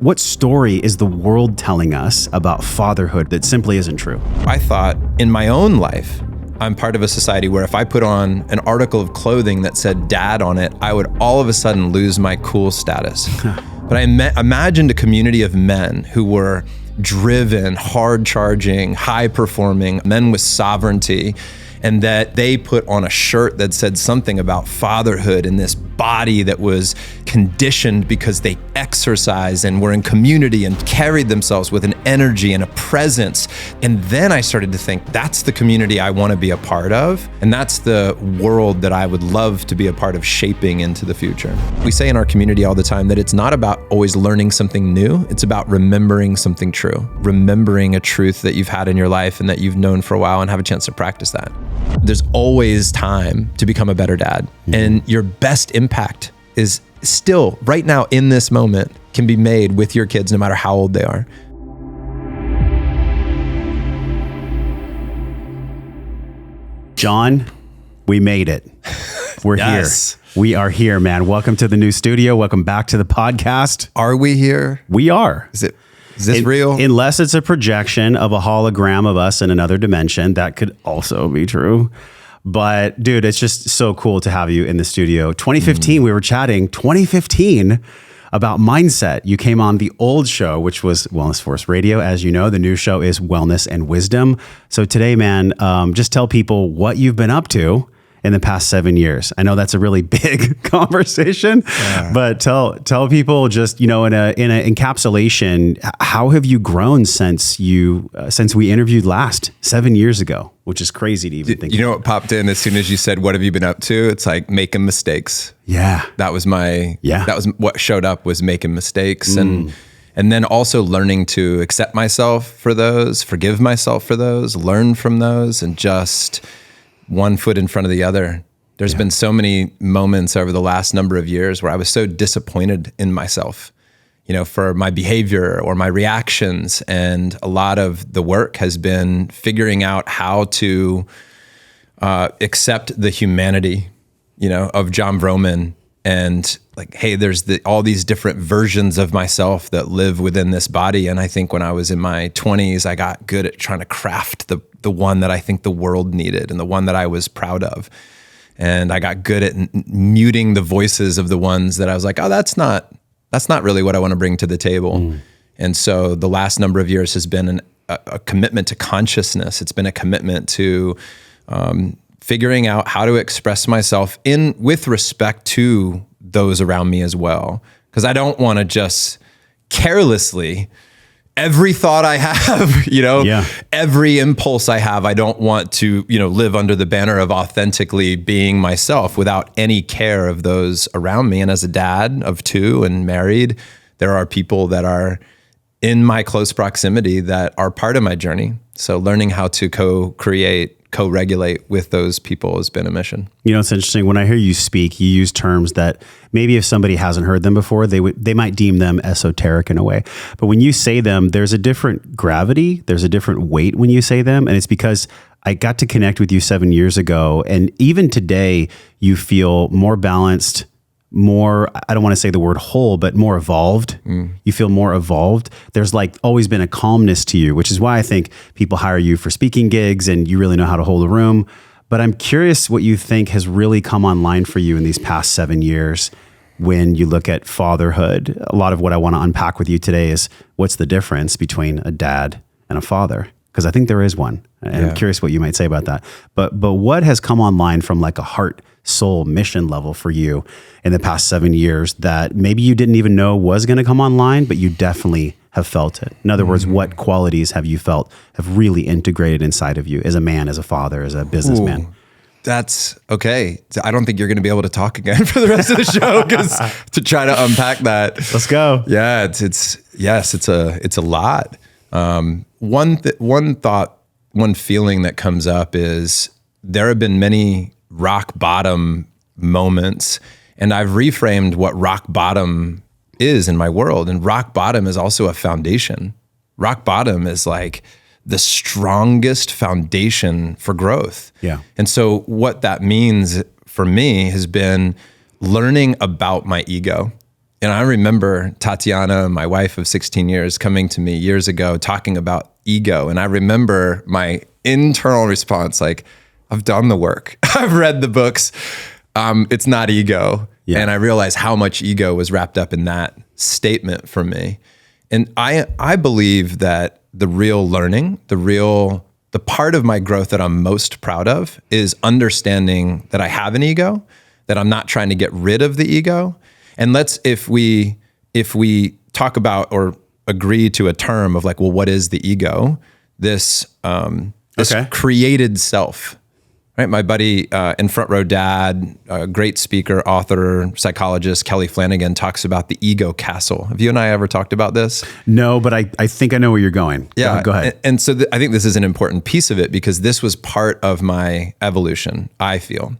What story is the world telling us about fatherhood that simply isn't true? I thought in my own life, I'm part of a society where if I put on an article of clothing that said dad on it, I would all of a sudden lose my cool status. But I imagined a community of men who were driven, hard-charging, high-performing men with sovereignty, and that they put on a shirt that said something about fatherhood in this body that was conditioned because they exercised and were in community and carried themselves with an energy and a presence. And then I started to think, that's the community I want to be a part of. And that's the world that I would love to be a part of shaping into the future. We say in our community all the time that it's not about always learning something new. It's about remembering something true, remembering a truth that you've had in your life and that you've known for a while and have a chance to practice that. There's always time to become a better dad. And your best impact is still right now in this moment can be made with your kids no matter how old they are. Jon, we made it. We're Yes. here. We are here, man. Welcome to the new studio. Welcome back to the podcast. Are we here? We are. Is this real? Unless it's a projection of a hologram of us in another dimension. That could also be true. But dude, it's just so cool to have you in the studio. 2015, we were chatting 2015 about mindset. You came on the old show, which was Wellness Force Radio. As you know, the new show is Wellness and Wisdom. So today, man, just tell people what you've been up to in the past 7 years. I know that's a really big conversation, but tell people just, in a encapsulation, how have you grown since we interviewed last 7 years ago, which is crazy to even think. You know what popped in as soon as you said, what have you been up to? It's like making mistakes. Yeah. That was what showed up, was making mistakes. And then also learning to accept myself for those, forgive myself for those, learn from those, and just one foot in front of the other. There's been so many moments over the last number of years where I was so disappointed in myself, for my behavior or my reactions. And a lot of the work has been figuring out how to accept the humanity, of Jon Vroman. And like, hey, there's all these different versions of myself that live within this body. And I think when I was in my 20s, I got good at trying to craft the one that I think the world needed and the one that I was proud of. And I got good at muting the voices of the ones that I was like, oh, that's not really what I want to bring to the table. And so the last number of years has been a commitment to consciousness. It's been a commitment to figuring out how to express myself with respect to those around me as well. Because I don't want to just carelessly, every thought I have, every impulse I have, I don't want to, live under the banner of authentically being myself without any care of those around me. And as a dad of two and married, there are people that are in my close proximity that are part of my journey. So learning how to co-regulate with those people has been a mission. It's interesting. When I hear you speak, you use terms that maybe if somebody hasn't heard them before, they might deem them esoteric in a way. But when you say them, there's a different gravity, there's a different weight when you say them. And it's because I got to connect with you 7 years ago. And even today, you feel more balanced, more, I don't want to say the word whole, but more evolved. You feel more evolved. There's always been a calmness to you, which is why I think people hire you for speaking gigs and you really know how to hold a room. But I'm curious what you think has really come online for you in these past 7 years when you look at fatherhood. A lot of what I want to unpack with you today is what's the difference between a dad and a father? Because I think there is one. And I'm curious what you might say about that. But what has come online from a heart, soul, mission level for you in the past 7 years that maybe you didn't even know was going to come online, but you definitely have felt it? In other words, what qualities have you felt have really integrated inside of you as a man, as a father, as a businessman? Ooh, that's okay. I don't think you're going to be able to talk again for the rest of the show to try to unpack that. Let's go. Yeah, it's a lot. One thought, one feeling that comes up is there have been many rock bottom moments, and I've reframed what rock bottom is in my world. And rock bottom is also a foundation. Rock bottom is like the strongest foundation for growth. Yeah. And so what that means for me has been learning about my ego And I remember Tatiana, my wife of 16 years, coming to me years ago talking about ego. And I remember my internal response, like, I've done the work. I've read the books. It's not ego. Yeah. And I realized how much ego was wrapped up in that statement for me. And I believe that the real learning, the part of my growth that I'm most proud of is understanding that I have an ego, that I'm not trying to get rid of the ego. And if we talk about or agree to a term of like, well, what is the ego? This created self, right? My buddy and Front Row Dad, great speaker, author, psychologist, Kelly Flanagan talks about the ego castle. Have you and I ever talked about this? No, but I think I know where you're going. Yeah, go ahead. And so I think this is an important piece of it because this was part of my evolution, I feel.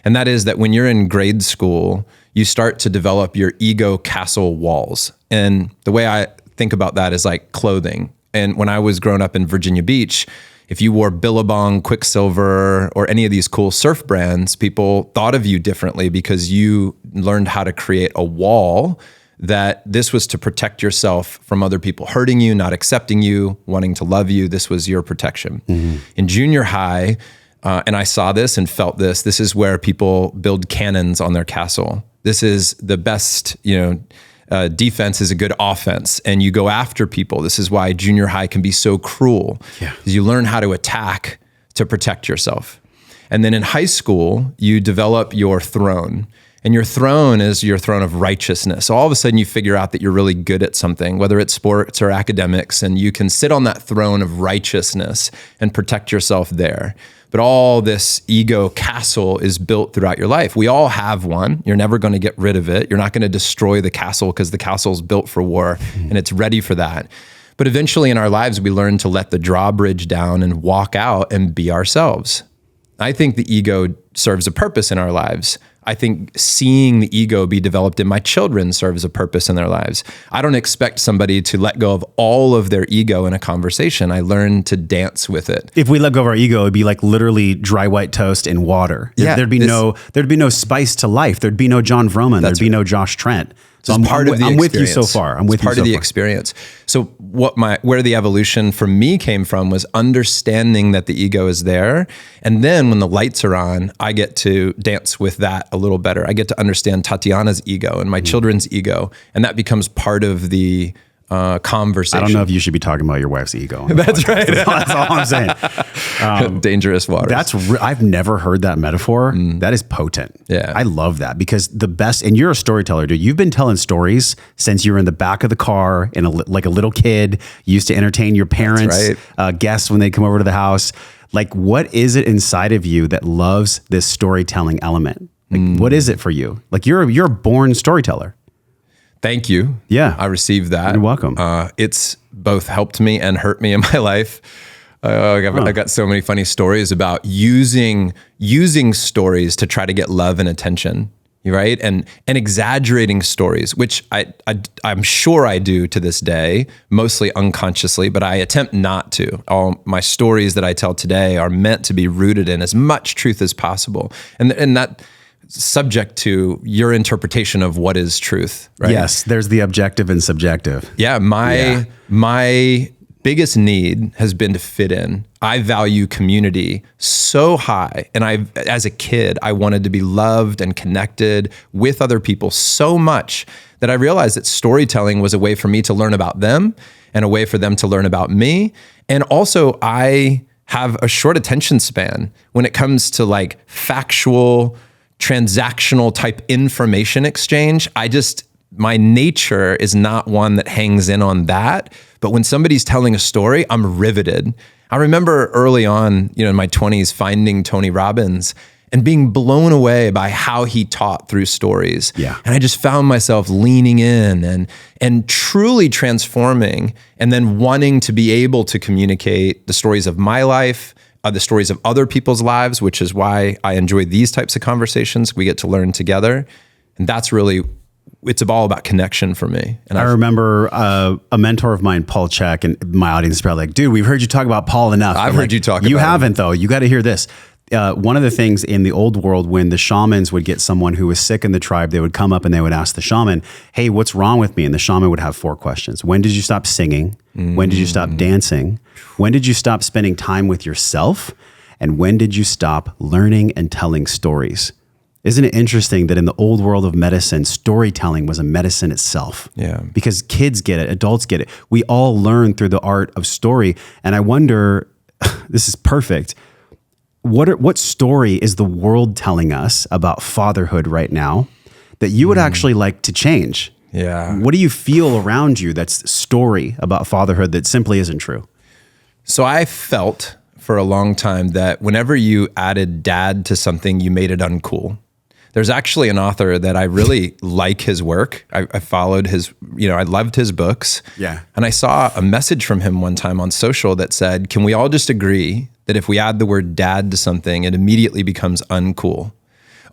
And that is that when you're in grade school, you start to develop your ego castle walls. And the way I think about that is like clothing. And when I was growing up in Virginia Beach, if you wore Billabong, Quicksilver, or any of these cool surf brands, people thought of you differently because you learned how to create a wall that this was to protect yourself from other people hurting you, not accepting you, wanting to love you. This was your protection. Mm-hmm. In junior high, and I saw this and felt this. This is where people build cannons on their castle. This is the best, defense is a good offense, and you go after people. This is why junior high can be so cruel. Yeah. Because you learn how to attack to protect yourself. And then in high school, you develop your throne. And your throne is your throne of righteousness. So all of a sudden you figure out that you're really good at something, whether it's sports or academics, and you can sit on that throne of righteousness and protect yourself there. But all this ego castle is built throughout your life. We all have one. You're never going to get rid of it. You're not going to destroy the castle because the castle is built for war and it's ready for that. But eventually in our lives, we learn to let the drawbridge down and walk out and be ourselves. I think the ego serves a purpose in our lives. I think seeing the ego be developed in my children serves a purpose in their lives. I don't expect somebody to let go of all of their ego in a conversation. I learn to dance with it. If we let go of our ego, it'd be like literally dry white toast and water. Yeah, there'd be no spice to life. There'd be no Jon Vroman. There'd be no Josh Trent. So I'm with you so far. I'm with you so far. Part of the experience. So where the evolution for me came from was understanding that the ego is there. And then when the lights are on, I get to dance with that a little better. I get to understand Tatiana's ego and my children's ego. And that becomes part of the conversation. I don't know if you should be talking about your wife's ego. That's right. That's all I'm saying. Dangerous waters. I've never heard that metaphor. That is potent. Yeah. I love that because the best, and you're a storyteller, dude. You've been telling stories since you were in the back of the car and like a little kid. You used to entertain your parents, guests when they come over to the house. Like, what is it inside of you that loves this storytelling element? Like, what is it for you? Like, you're a born storyteller. Thank you. Yeah. I received that. You're welcome. It's both helped me and hurt me in my life. I got so many funny stories about using stories to try to get love and attention, right? And exaggerating stories, which I'm sure I do to this day, mostly unconsciously, but I attempt not to. All my stories that I tell today are meant to be rooted in as much truth as possible. And that subject to your interpretation of what is truth, right? Yes, there's the objective and subjective. Yeah, my biggest need has been to fit in. I value community so high. And as a kid, I wanted to be loved and connected with other people so much that I realized that storytelling was a way for me to learn about them and a way for them to learn about me. And also I have a short attention span when it comes to like factual, transactional type information exchange. My nature is not one that hangs in on that. But when somebody's telling a story, I'm riveted. I remember early on, in my 20s, finding Tony Robbins and being blown away by how he taught through stories. Yeah. And I just found myself leaning in and truly transforming, and then wanting to be able to communicate the stories of my life, the stories of other people's lives, which is why I enjoy these types of conversations. We get to learn together. And that's really, it's all about connection for me. And I remember a mentor of mine, Paul Check, and my audience is probably like, dude, we've heard you talk about Paul enough. I've heard you talk about him. You haven't though. You got to hear this. one of the things in the old world, when the shamans would get someone who was sick in the tribe, they would come up and they would ask the shaman, hey, what's wrong with me? And the shaman would have 4 questions. When did you stop singing? When did you stop dancing? When did you stop spending time with yourself? And when did you stop learning and telling stories? Isn't it interesting that in the old world of medicine, storytelling was a medicine itself? Yeah. Because kids get it, adults get it. We all learn through the art of story. And I wonder, this is perfect. What story is the world telling us about fatherhood right now that you would actually like to change? Yeah. What do you feel around you that's story about fatherhood that simply isn't true? So I felt for a long time that whenever you added dad to something, you made it uncool. There's actually an author that I really like his work. I followed his, I loved his books. Yeah. And I saw a message from him one time on social that said, can we all just agree that if we add the word dad to something, it immediately becomes uncool?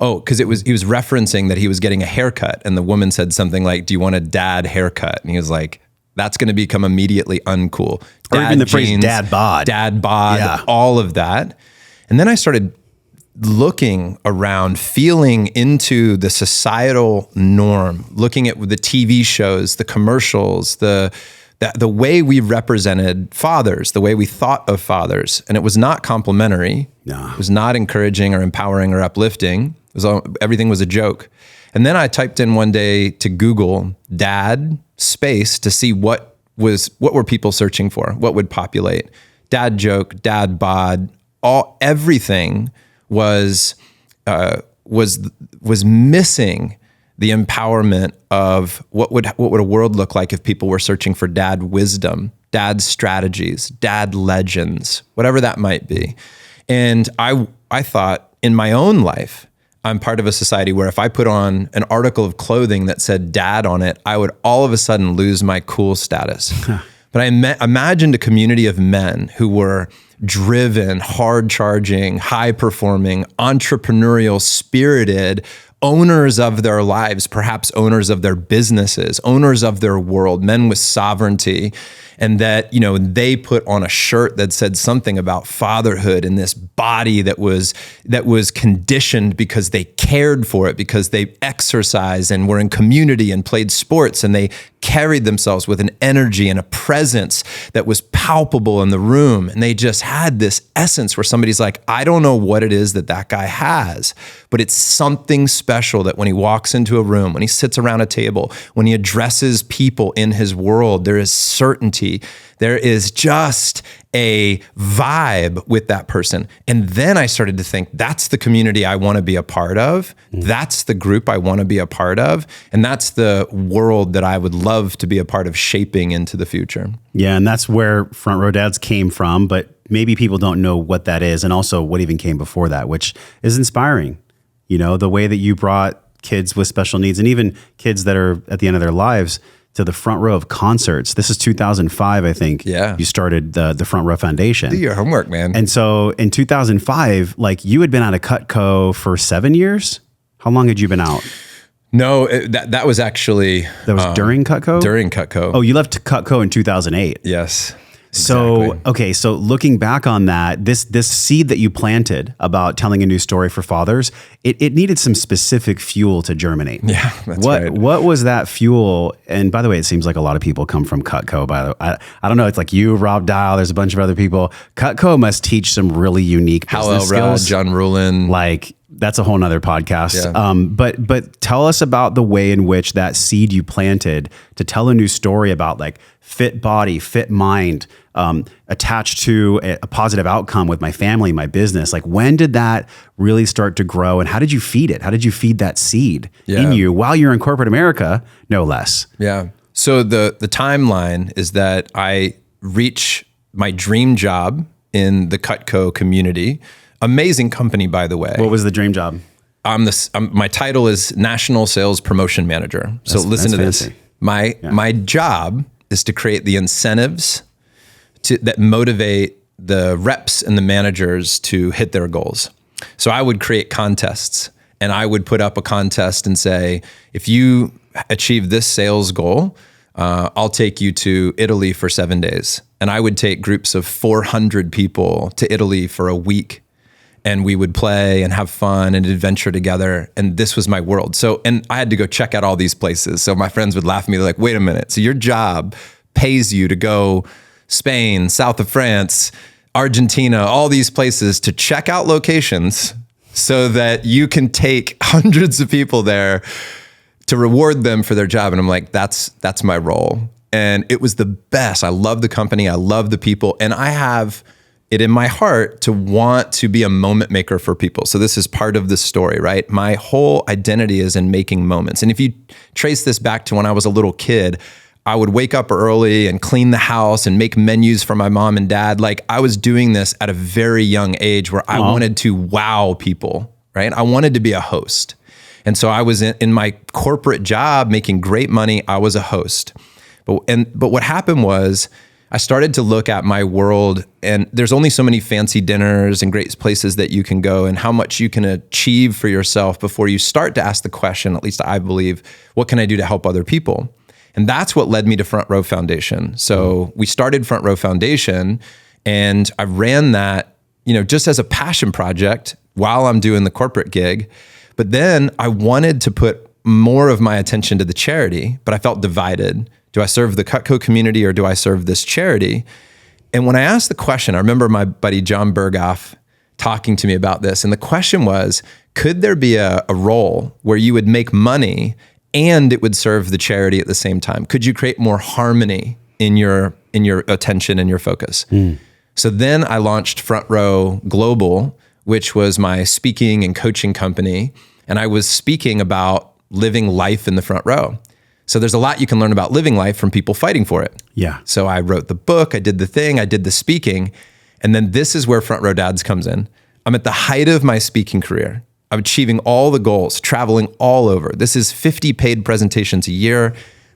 Oh, because he was referencing that he was getting a haircut, and the woman said something like, do you want a dad haircut? And he was like, that's going to become immediately uncool. Or even the phrase dad bod. Dad bod, Yeah. all of that. And then I started looking around, feeling into the societal norm, looking at the TV shows, the commercials, the way we represented fathers, the way we thought of fathers. And it was not complimentary. No. It was not encouraging or empowering or uplifting. Everything was a joke. And then I typed in one day to Google dad space to see what were people searching for, what would populate. Dad joke, dad bod, everything was missing the empowerment of what would a world look like if people were searching for dad wisdom, dad strategies, dad legends, whatever that might be. And I thought in my own life, I'm part of a society where if I put on an article of clothing that said dad on it, I would all of a sudden lose my cool status. But I imagined a community of men who were driven, hard-charging, high-performing, entrepreneurial, spirited, owners of their lives, perhaps owners of their businesses, owners of their world, men with sovereignty, and that, they put on a shirt that said something about fatherhood in this body that was conditioned because they cared for it, because they exercised and were in community and played sports, and they carried themselves with an energy and a presence that was palpable in the room. And they just had this essence where somebody's like, I don't know what it is that guy has, but it's something special that when he walks into a room, when he sits around a table, when he addresses people in his world, there is certainty. There is just a vibe with that person. And then I started to think, that's the community I want to be a part of. That's the group I want to be a part of. And that's the world that I would love to be a part of shaping into the future. Yeah, and that's where Front Row Dads came from, but maybe people don't know what that is, and also what even came before that, which is inspiring. The way that you brought kids with special needs and even kids that are at the end of their lives to the front row of concerts. This is 2005, I think. Yeah. You started the Front Row Foundation. Do your homework, man. And so in 2005, you had been out of Cutco for 7 years. How long had you been out? No, that was actually... That was during Cutco? During Cutco. Oh, you left Cutco in 2008. Yes. So, okay. So looking back on that, this seed that you planted about telling a new story for fathers, it needed some specific fuel to germinate. Yeah, that's right. What was that fuel? And by the way, it seems like a lot of people come from Cutco. By the way, I don't know. It's like you, Rob Dial. There's a bunch of other people. Cutco must teach some really unique business skills. Jon Vroman. That's a whole nother podcast. Yeah. But tell us about the way in which that seed you planted to tell a new story about fit body, fit mind, attached to a positive outcome with my family, my business. When did that really start to grow, and how did you feed it? How did you feed that seed in you while you're in corporate America, no less? Yeah. So the timeline is that I reach my dream job in the Cutco community. Amazing company, by the way. What was the dream job? My title is National Sales Promotion Manager. So listen to this. My job is to create the incentives that motivate the reps and the managers to hit their goals. So I would create contests, and I would put up a contest and say, if you achieve this sales goal, I'll take you to Italy for 7 days. And I would take groups of 400 people to Italy for a week. and we would play and have fun and adventure together. And this was my world. So, and I had to go check out all these places. So my friends would laugh at me. They're like, wait a minute. So your job pays you to go Spain, south of France, Argentina, all these places to check out locations so that you can take hundreds of people there to reward them for their job. And I'm like, that's my role. And it was the best. I love the company. I love the people. And I have it in my heart to want to be a moment maker for people. So this is part of the story, right? My whole identity is in making moments. And if you trace this back to when I was a little kid, I would wake up early and clean the house and make menus for my mom and dad. Like I was doing this at a very young age where I wanted to wow people, right? I wanted to be a host. And so I was in my corporate job making great money. I was a host. But what happened was I started to look at my world, and there's only so many fancy dinners and great places that you can go and how much you can achieve for yourself before you start to ask the question, at least I believe, what can I do to help other people? And that's what led me to Front Row Foundation. So we started Front Row Foundation, and I ran that, just as a passion project while I'm doing the corporate gig. But then I wanted to put more of my attention to the charity, but I felt divided. Do I serve the Cutco community or do I serve this charity? And when I asked the question, I remember my buddy John Berghoff talking to me about this. And the question was, could there be a role where you would make money and it would serve the charity at the same time? Could you create more harmony in your attention and your focus? So then I launched Front Row Global, which was my speaking and coaching company. And I was speaking about living life in the front row. So there's a lot you can learn about living life from people fighting for it. Yeah. So I wrote the book, I did the thing, I did the speaking. And then this is where Front Row Dads comes in. I'm at the height of my speaking career. I'm achieving all the goals, traveling all over. This is 50 paid presentations a year.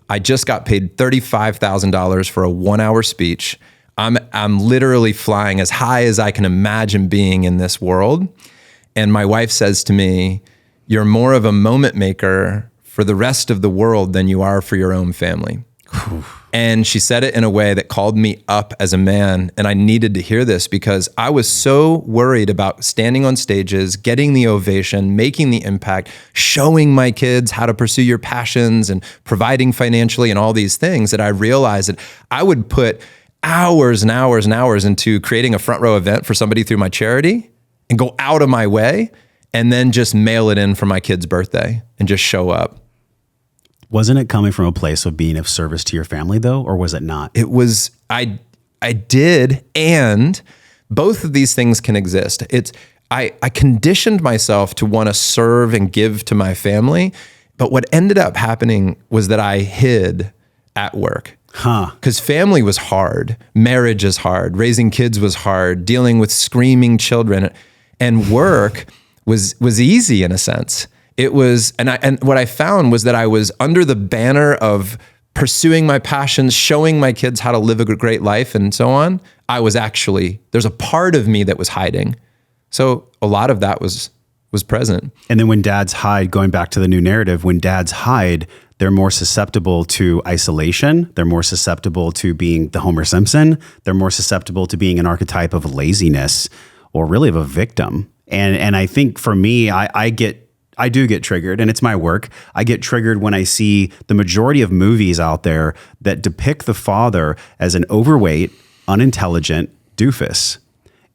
I just got paid $35,000 for a 1-hour speech. I'm literally flying as high as I can imagine being in this world. And my wife says to me, you're more of a moment maker for the rest of the world than you are for your own family. And she said it in a way that called me up as a man. And I needed to hear this because I was so worried about standing on stages, getting the ovation, making the impact, showing my kids how to pursue your passions and providing financially and all these things that I realized that I would put hours and hours and hours into creating a front row event for somebody through my charity and go out of my way and then just mail it in for my kid's birthday and just show up. Wasn't it coming from a place of being of service to your family though, or was it not? It was, I did, and both of these things can exist. I conditioned myself to want to serve and give to my family, but what ended up happening was that I hid at work. Because family was hard, marriage is hard, raising kids was hard, dealing with screaming children, and work was easy in a sense. It was, and what I found was that I was under the banner of pursuing my passions, showing my kids how to live a great life and so on. I was actually, there's a part of me that was hiding. So a lot of that was present. And then when dads hide, going back to the new narrative, when dads hide, they're more susceptible to isolation. They're more susceptible to being the Homer Simpson. They're more susceptible to being an archetype of laziness or really of a victim. And I think for me, I do get triggered, and it's my work. I get triggered when I see the majority of movies out there that depict the father as an overweight, unintelligent doofus.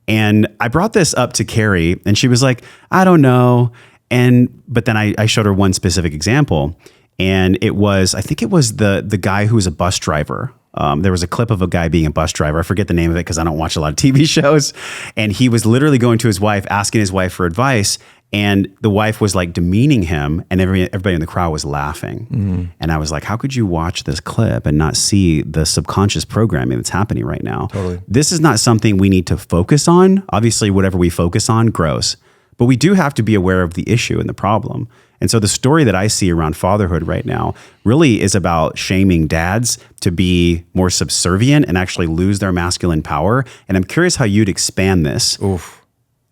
And I brought this up to Carrie, and she was like, I don't know. But then I showed her one specific example, and I think it was the guy who was a bus driver. There was a clip of a guy being a bus driver. I forget the name of it because I don't watch a lot of TV shows. And he was literally going to his wife, asking his wife for advice. And the wife was like demeaning him, and everybody in the crowd was laughing. Mm-hmm. And I was like, how could you watch this clip and not see the subconscious programming that's happening right now? Totally. This is not something we need to focus on. Obviously, whatever we focus on grows. But we do have to be aware of the issue and the problem. And so the story that I see around fatherhood right now really is about shaming dads to be more subservient and actually lose their masculine power. And I'm curious how you'd expand this. Oof.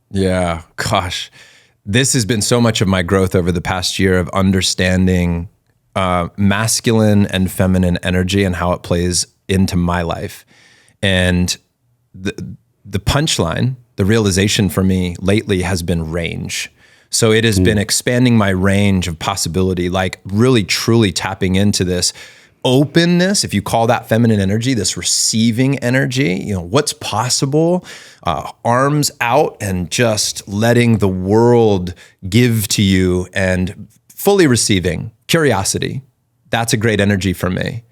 Yeah, gosh. This has been so much of my growth over the past year of understanding masculine and feminine energy and how it plays into my life. And the punchline the realization for me lately has been range. So it has been expanding my range of possibility, like really truly tapping into this openness, if you call that feminine energy, this receiving energy, what's possible, arms out and just letting the world give to you and fully receiving curiosity. That's a great energy for me.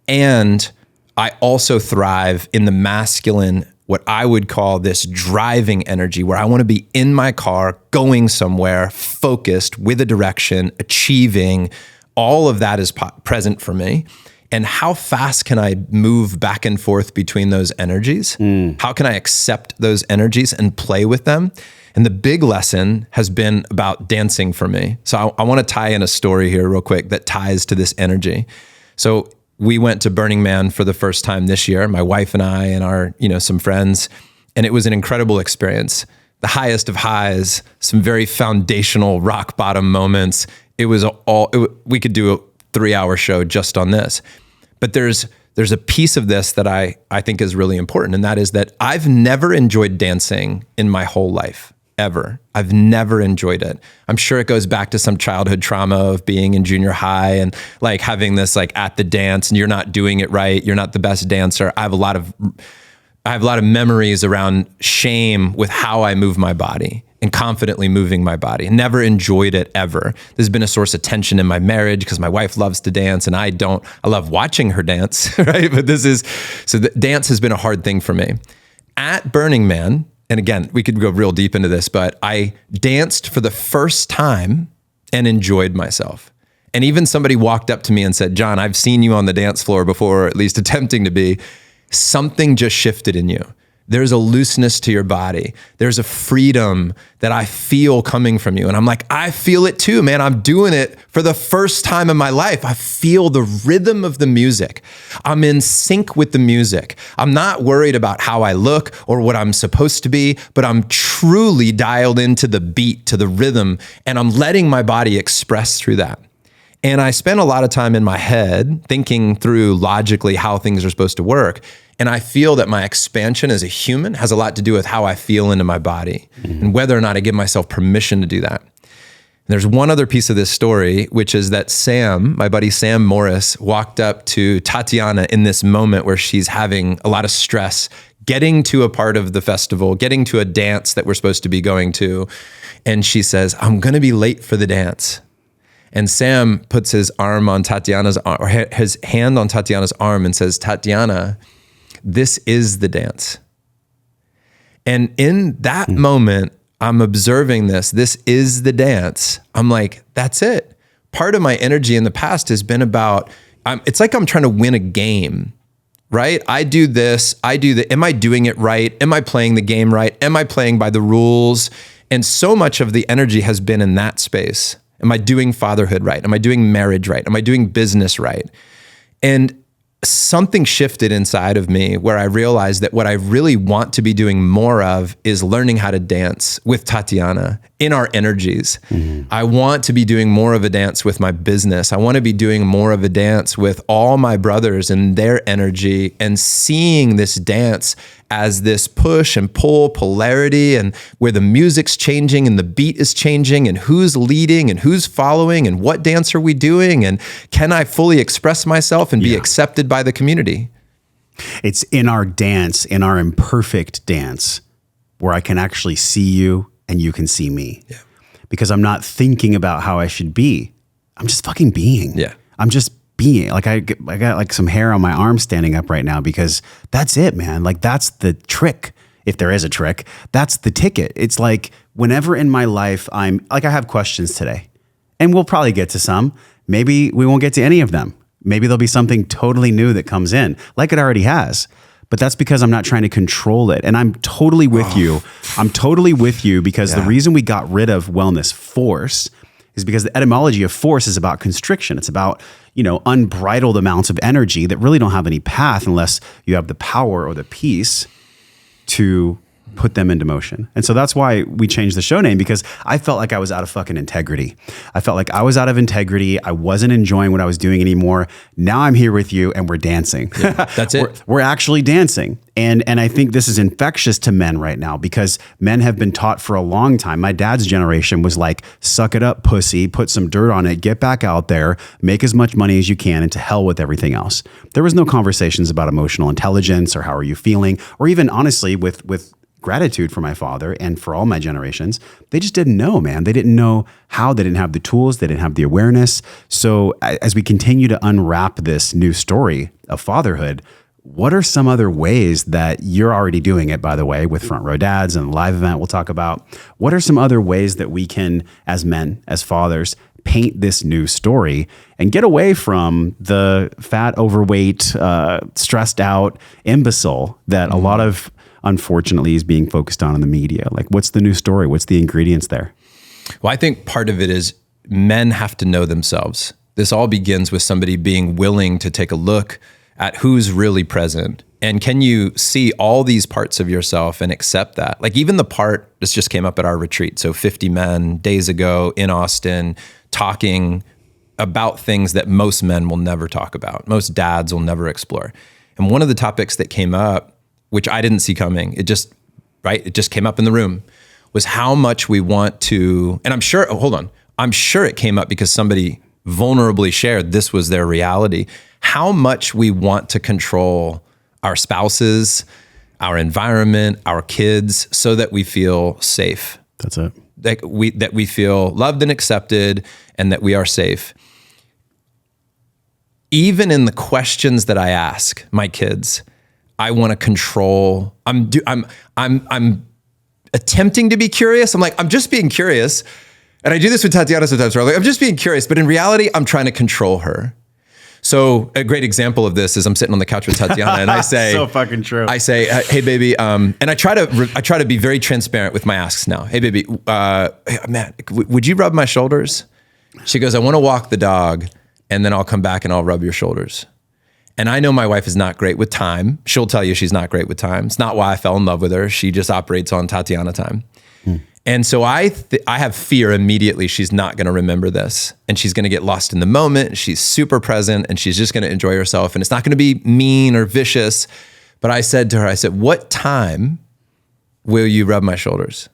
And I also thrive in the masculine, what I would call this driving energy, where I want to be in my car, going somewhere, focused with a direction, achieving. All of that is present for me. And how fast can I move back and forth between those energies? How can I accept those energies and play with them? And the big lesson has been about dancing for me. So I want to tie in a story here real quick that ties to this energy. So we went to Burning Man for the first time this year, my wife and I and our, some friends, and it was an incredible experience. The highest of highs, some very foundational rock bottom moments. It was we could do a 3-hour show just on this. But there's a piece of this that I think is really important, and that is that I've never enjoyed dancing in my whole life. Ever. I've never enjoyed it. I'm sure it goes back to some childhood trauma of being in junior high and like having this like at the dance and you're not doing it right. You're not the best dancer. I have a lot of memories around shame with how I move my body and confidently moving my body. Never enjoyed it ever. There's been a source of tension in my marriage because my wife loves to dance and I don't. I love watching her dance, right? But the dance has been a hard thing for me. At Burning Man, and again, we could go real deep into this, but I danced for the first time and enjoyed myself. And even somebody walked up to me and said, Jon, I've seen you on the dance floor before, or at least attempting to be. Something just shifted in you. There's a looseness to your body. There's a freedom that I feel coming from you. And I'm like, I feel it too, man. I'm doing it for the first time in my life. I feel the rhythm of the music. I'm in sync with the music. I'm not worried about how I look or what I'm supposed to be, but I'm truly dialed into the beat, to the rhythm, and I'm letting my body express through that. And I spent a lot of time in my head thinking through logically how things are supposed to work. And I feel that my expansion as a human has a lot to do with how I feel into my body and whether or not I give myself permission to do that. And there's one other piece of this story, which is that Sam, my buddy Sam Morris, walked up to Tatiana in this moment where she's having a lot of stress, getting to a part of the festival, getting to a dance that we're supposed to be going to. And she says, I'm going to be late for the dance. And Sam puts his arm on Tatiana's arm, or his hand on Tatiana's arm and says, Tatiana, this is the dance. And in that moment, I'm observing this is the dance. I'm like, that's it. Part of my energy in the past has been about, it's like I'm trying to win a game, right? I do this, I do that. Am I doing it right? Am I playing the game right? Am I playing by the rules? And so much of the energy has been in that space. Am I doing fatherhood right? Am I doing marriage right? Am I doing business right? And something shifted inside of me where I realized that what I really want to be doing more of is learning how to dance with Tatiana in our energies. I want to be doing more of a dance with my business. I want to be doing more of a dance with all my brothers and their energy, and seeing this dance as this push and pull polarity, and where the music's changing and the beat is changing and who's leading and who's following and what dance are we doing and can I fully express myself and be accepted by the community. It's in our dance, in our imperfect dance, where I can actually see you and you can see me. Yeah. Because I'm not thinking about how I should be. I'm just fucking being. Yeah. I'm just being. Like I got like some hair on my arm standing up right now because that's it, man. Like that's the trick. If there is a trick, that's the ticket. It's like whenever in my life I'm like, I have questions today, and we'll probably get to some. Maybe we won't get to any of them. Maybe there'll be something totally new that comes in, like it already has. But that's because I'm not trying to control it. And I'm totally with you. I'm totally with you because the reason we got rid of wellness force is because the etymology of force is about constriction. It's about, unbridled amounts of energy that really don't have any path unless you have the power or the peace to put them into motion. And so that's why we changed the show name, because I felt like I was out of fucking integrity. I felt like I was out of integrity. I wasn't enjoying what I was doing anymore. Now I'm here with you and we're dancing. Yeah, that's it. We're actually dancing. And I think this is infectious to men right now, because men have been taught for a long time. My dad's generation was like, suck it up, pussy, put some dirt on it, get back out there, make as much money as you can, and to hell with everything else. There was no conversations about emotional intelligence or how are you feeling, or even honestly with gratitude for my father and for all my generations. They just didn't know, man. They didn't know how. They didn't have the tools. They didn't have the awareness. So as we continue to unwrap this new story of fatherhood, what are some other ways that you're already doing it, by the way, with Front Row Dads and the live event we'll talk about? What are some other ways that we can, as men, as fathers, paint this new story and get away from the fat, overweight, stressed out imbecile that a lot of, unfortunately, is being focused on in the media? Like, what's the new story? What's the ingredients there? Well, I think part of it is men have to know themselves. This all begins with somebody being willing to take a look at who's really present. And can you see all these parts of yourself and accept that? Like even the part, this just came up at our retreat. So 50 men days ago in Austin talking about things that most men will never talk about. Most dads will never explore. And one of the topics that came up, which I didn't see coming, it just came up in the room, was how much we want to, and I'm sure it came up because somebody vulnerably shared this was their reality, how much we want to control our spouses, our environment, our kids, so that we feel safe. That's it. That we feel loved and accepted, and that we are safe. Even in the questions that I ask my kids, I want to control. I'm attempting to be curious. I'm like, I'm just being curious. And I do this with Tatiana sometimes, where I'm like, I'm just being curious, but in reality, I'm trying to control her. So a great example of this is I'm sitting on the couch with Tatiana and I say, so fucking true. I say, hey baby, and I try to be very transparent with my asks now. Hey baby, man, would you rub my shoulders? She goes, I want to walk the dog and then I'll come back and I'll rub your shoulders. And I know my wife is not great with time. She'll tell you she's not great with time. It's not why I fell in love with her. She just operates on Tatiana time. And so I have fear immediately she's not going to remember this and she's going to get lost in the moment. She's super present and she's just going to enjoy herself and it's not going to be mean or vicious. But I said to her, what time will you rub my shoulders?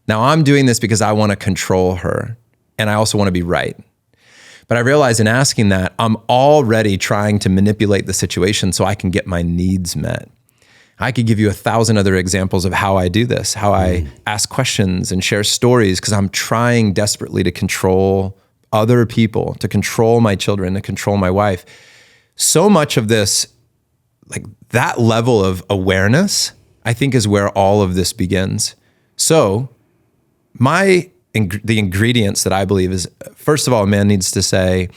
Now I'm doing this because I want to control her and I also want to be right. But I realize in asking that, I'm already trying to manipulate the situation so I can get my needs met. I could give you 1,000 other examples of how I do this, how I ask questions and share stories, because I'm trying desperately to control other people, to control my children, to control my wife. So much of this, like that level of awareness, I think is where all of this begins. So the ingredients that I believe is, first of all, a man needs to say,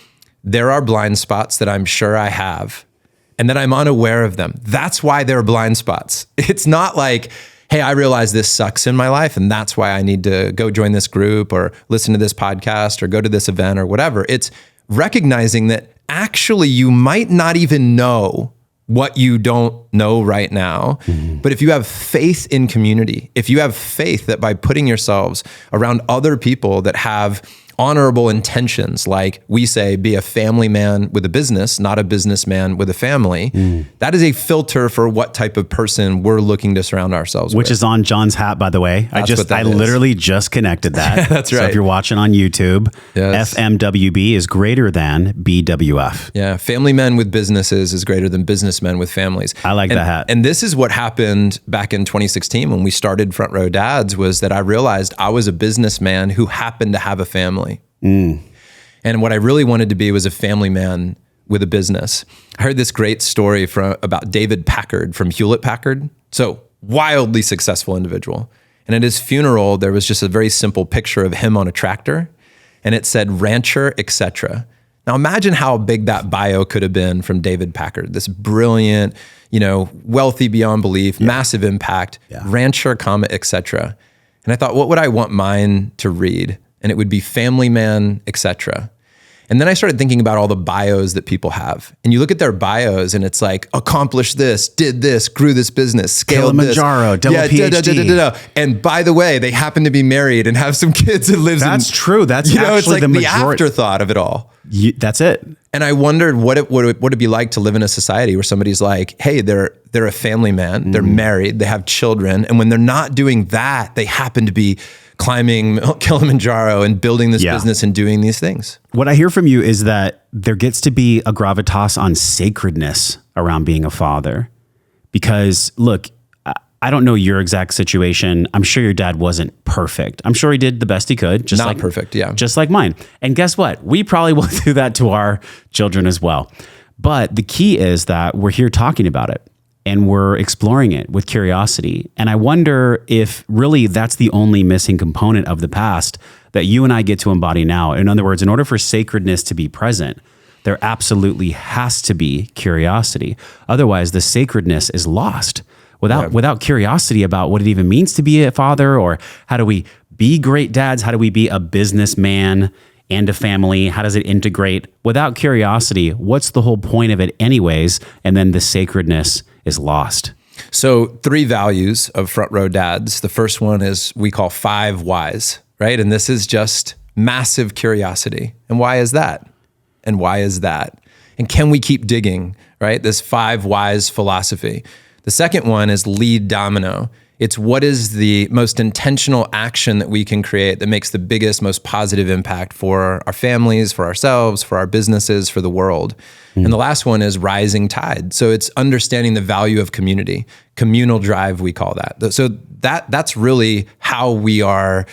there are blind spots that I'm sure I have and that I'm unaware of them. That's why they're blind spots. It's not like, hey, I realize this sucks in my life and that's why I need to go join this group or listen to this podcast or go to this event or whatever. It's recognizing that actually you might not even know what you don't know right now. But if you have faith in community, if you have faith that by putting yourselves around other people that have honorable intentions, like we say, be a family man with a business, not a businessman with a family. That is a filter for what type of person we're looking to surround ourselves with. Which is on John's hat, by the way. I literally just connected that. That's right. So if you're watching on YouTube, FMWB is greater than BWF. Yeah. Family men with businesses is greater than businessmen with families. I like that hat. And this is what happened back in 2016 when we started Front Row Dads, was that I realized I was a businessman who happened to have a family. And what I really wanted to be was a family man with a business. I heard this great story about David Packard from Hewlett Packard. So wildly successful individual. And at his funeral, there was just a very simple picture of him on a tractor and it said rancher, etc. Now imagine how big that bio could have been from David Packard, this brilliant, wealthy beyond belief, massive impact, rancher, etc. And I thought, what would I want mine to read? And it would be family man, etc. And then I started thinking about all the bios that people have. And you look at their bios and it's like, accomplished this, did this, grew this business, scaled Kilimanjaro, double PhD. And by the way, they happen to be married and have some kids and lives That's true. That's actually it's like the the afterthought of it all. That's it. And I wondered what it'd be like to live in a society where somebody's like, hey, they're a family man, they're married, they have children. And when they're not doing that, they happen to be climbing Kilimanjaro and building this business and doing these things. What I hear from you is that there gets to be a gravitas on sacredness around being a father. Because look, I don't know your exact situation. I'm sure your dad wasn't perfect. I'm sure he did the best he could. Not perfect, yeah. Just like mine. And guess what? We probably will do that to our children as well. But the key is that we're here talking about it. And we're exploring it with curiosity. And I wonder if really that's the only missing component of the past that you and I get to embody now. In other words, in order for sacredness to be present, there absolutely has to be curiosity. Otherwise, the sacredness is lost. Without curiosity about what it even means to be a father, or how do we be great dads? How do we be a businessman and a family? How does it integrate? Without curiosity, what's the whole point of it anyways? And then the sacredness is lost. So 3 values of Front Row Dads. The first one is we call 5 whys, right? And this is just massive curiosity. And why is that? And why is that? And can we keep digging, right? This 5 whys philosophy. The second one is lead domino. It's what is the most intentional action that we can create that makes the biggest, most positive impact for our families, for ourselves, for our businesses, for the world. And the last one is rising tide. So it's understanding the value of community, communal drive, we call that. So that's really how we are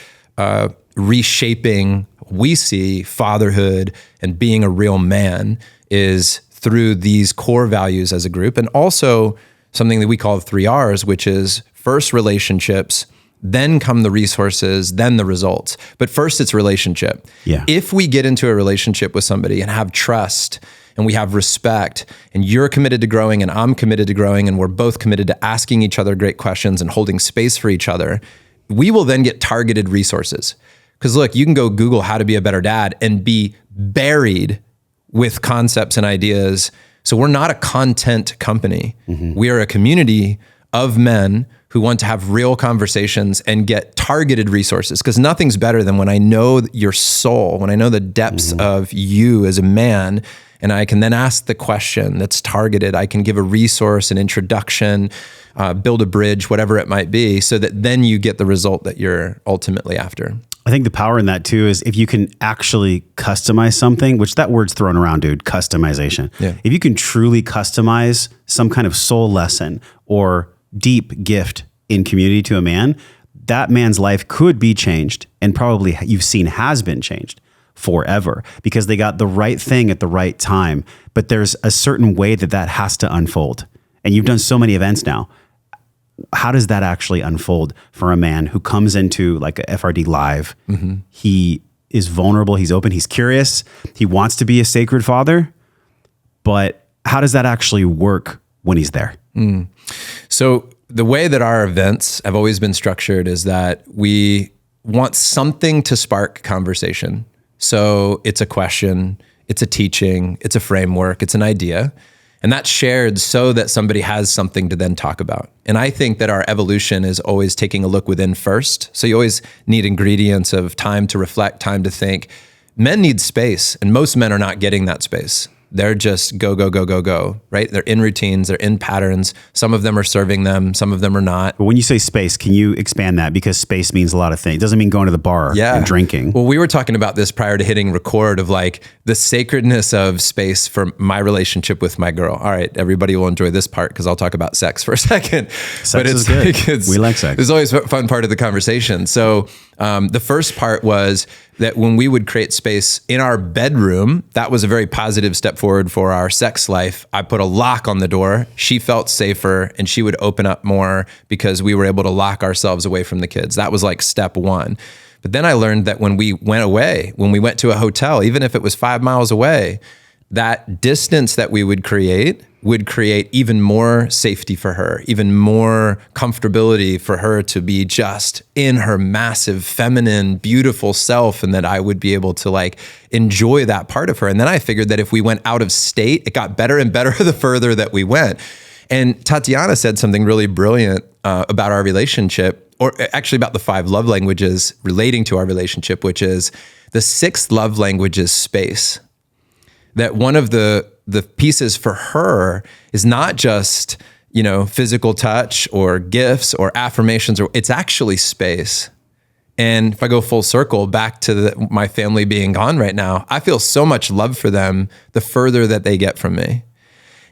reshaping, we see fatherhood and being a real man is through these core values as a group. And also something that we call 3 R's, which is first relationships, then come the resources, then the results. But first it's relationship. Yeah. If we get into a relationship with somebody and have trust and we have respect and you're committed to growing and I'm committed to growing and we're both committed to asking each other great questions and holding space for each other, we will then get targeted resources. Because look, you can go Google how to be a better dad and be buried with concepts and ideas. So we're not a content company. We are a community of men who want to have real conversations and get targeted resources. Because nothing's better than when I know your soul, when I know the depths of you as a man, and I can then ask the question that's targeted. I can give a resource, an introduction, build a bridge, whatever it might be, so that then you get the result that you're ultimately after. I think the power in that too is if you can actually customize something, which that word's thrown around, dude, customization. Yeah. If you can truly customize some kind of soul lesson or deep gift in community to a man, that man's life could be changed, and probably you've seen has been changed forever because they got the right thing at the right time. But there's a certain way that has to unfold. And you've done so many events now. How does that actually unfold for a man who comes into like a FRD Live? He is vulnerable, he's open, he's curious, he wants to be a sacred father, but how does that actually work when he's there? So the way that our events have always been structured is that we want something to spark conversation. So it's a question, it's a teaching, it's a framework, it's an idea. And that's shared so that somebody has something to then talk about. And I think that our evolution is always taking a look within first. So you always need ingredients of time to reflect, time to think. Men need space, and most men are not getting that space. They're just go, go, go, go, go, right? They're in routines, they're in patterns. Some of them are serving them, some of them are not. But when you say space, can you expand that? Because space means a lot of things. It doesn't mean going to the bar and drinking. Well, we were talking about this prior to hitting record of like the sacredness of space for my relationship with my girl. All right, everybody will enjoy this part because I'll talk about sex for a second. Sex is good. We like sex. It's always a fun part of the conversation. So the first part was that when we would create space in our bedroom, that was a very positive step forward for our sex life. I put a lock on the door. She felt safer and she would open up more because we were able to lock ourselves away from the kids. That was like step one. But then I learned that when we went away, when we went to a hotel, even if it was 5 miles away, that distance that we would create even more safety for her, even more comfortability for her to be just in her massive, feminine, beautiful self, and that I would be able to like enjoy that part of her. And then I figured that if we went out of state, it got better and better the further that we went. And Tatiana said something really brilliant about our relationship, or actually about the 5 love languages relating to our relationship, which is the 6th love language is space. That one of the pieces for her is not just, physical touch or gifts or affirmations, or it's actually space. And if I go full circle back to my family being gone right now, I feel so much love for them the further that they get from me.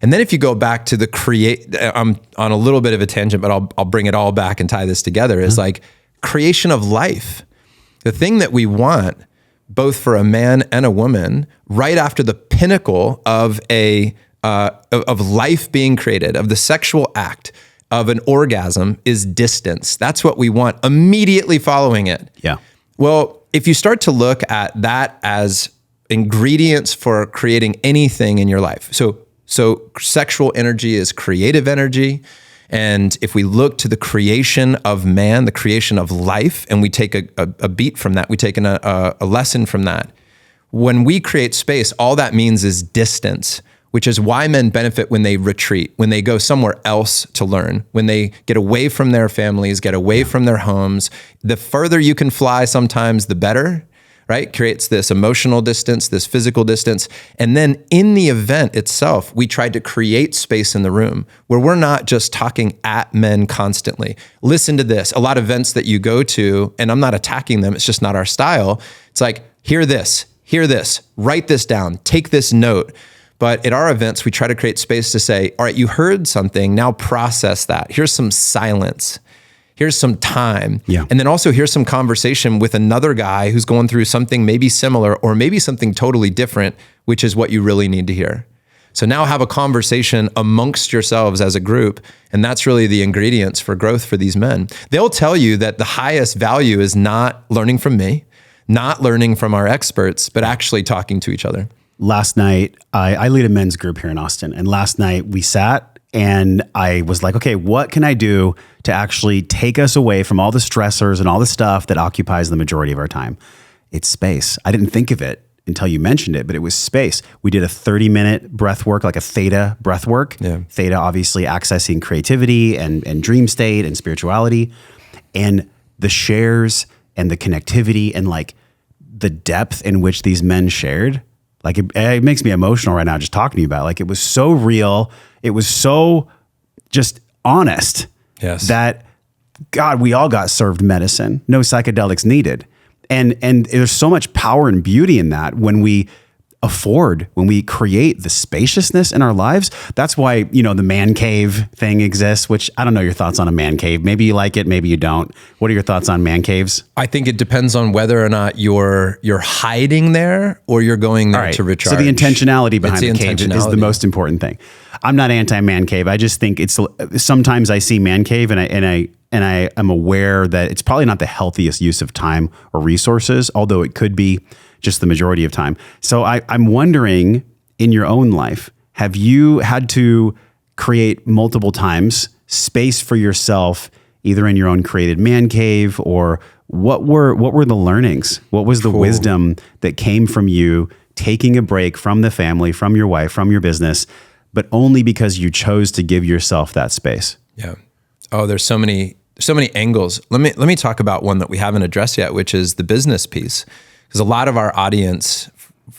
And then if you go back to I'm on a little bit of a tangent, but I'll bring it all back and tie this together, is like creation of life. The thing that we want, both for a man and a woman, right after the pinnacle of of life being created, of the sexual act, of an orgasm, is distance. That's what we want immediately following it. Yeah. Well, if you start to look at that as ingredients for creating anything in your life, so sexual energy is creative energy. And if we look to the creation of man, the creation of life, and we take a beat from that, we take a lesson from that. When we create space, all that means is distance, which is why men benefit when they retreat, when they go somewhere else to learn, when they get away from their families, get away from their homes. The further you can fly sometimes, the better, right? Creates this emotional distance, this physical distance. And then in the event itself, we tried to create space in the room where we're not just talking at men constantly. Listen to this. A lot of events that you go to, and I'm not attacking them, it's just not our style. It's like, hear this, write this down, take this note. But at our events, we try to create space to say, all right, you heard something, now process that. Here's some silence. Here's some time. Yeah. And then also here's some conversation with another guy who's going through something maybe similar or maybe something totally different, which is what you really need to hear. So now have a conversation amongst yourselves as a group. And that's really the ingredients for growth for these men. They'll tell you that the highest value is not learning from me, not learning from our experts, but actually talking to each other. Last night, I lead a men's group here in Austin. And last night we sat and I was like, okay, what can I do to actually take us away from all the stressors and all the stuff that occupies the majority of our time? It's space. I didn't think of it until you mentioned it, but it was space. We did a 30-minute breath work, like a theta breath work. Yeah. Theta, obviously accessing creativity and dream state and spirituality, and the shares and the connectivity and like the depth in which these men shared. Like it makes me emotional right now just talking to you about it. Like it was so real. It was so just honest. Yes. That God, we all got served medicine, no psychedelics needed. And there's so much power and beauty in that when we create the spaciousness in our lives. That's why, the man cave thing exists, which I don't know your thoughts on a man cave. Maybe you like it, maybe you don't. What are your thoughts on man caves? I think it depends on whether or not you're hiding there or you're going there to recharge. So the intentionality behind the cave is the most important thing. I'm not anti-man cave. I just think sometimes I see man cave and I am aware that it's probably not the healthiest use of time or resources, although it could be just the majority of time. So I'm wondering, in your own life, have you had to create multiple times space for yourself, either in your own created man cave, or what were the learnings? What was the wisdom that came from you taking a break from the family, from your wife, from your business, but only because you chose to give yourself that space? Yeah. Oh, there's so many angles. Let me talk about one that we haven't addressed yet, which is the business piece. Because a lot of our audience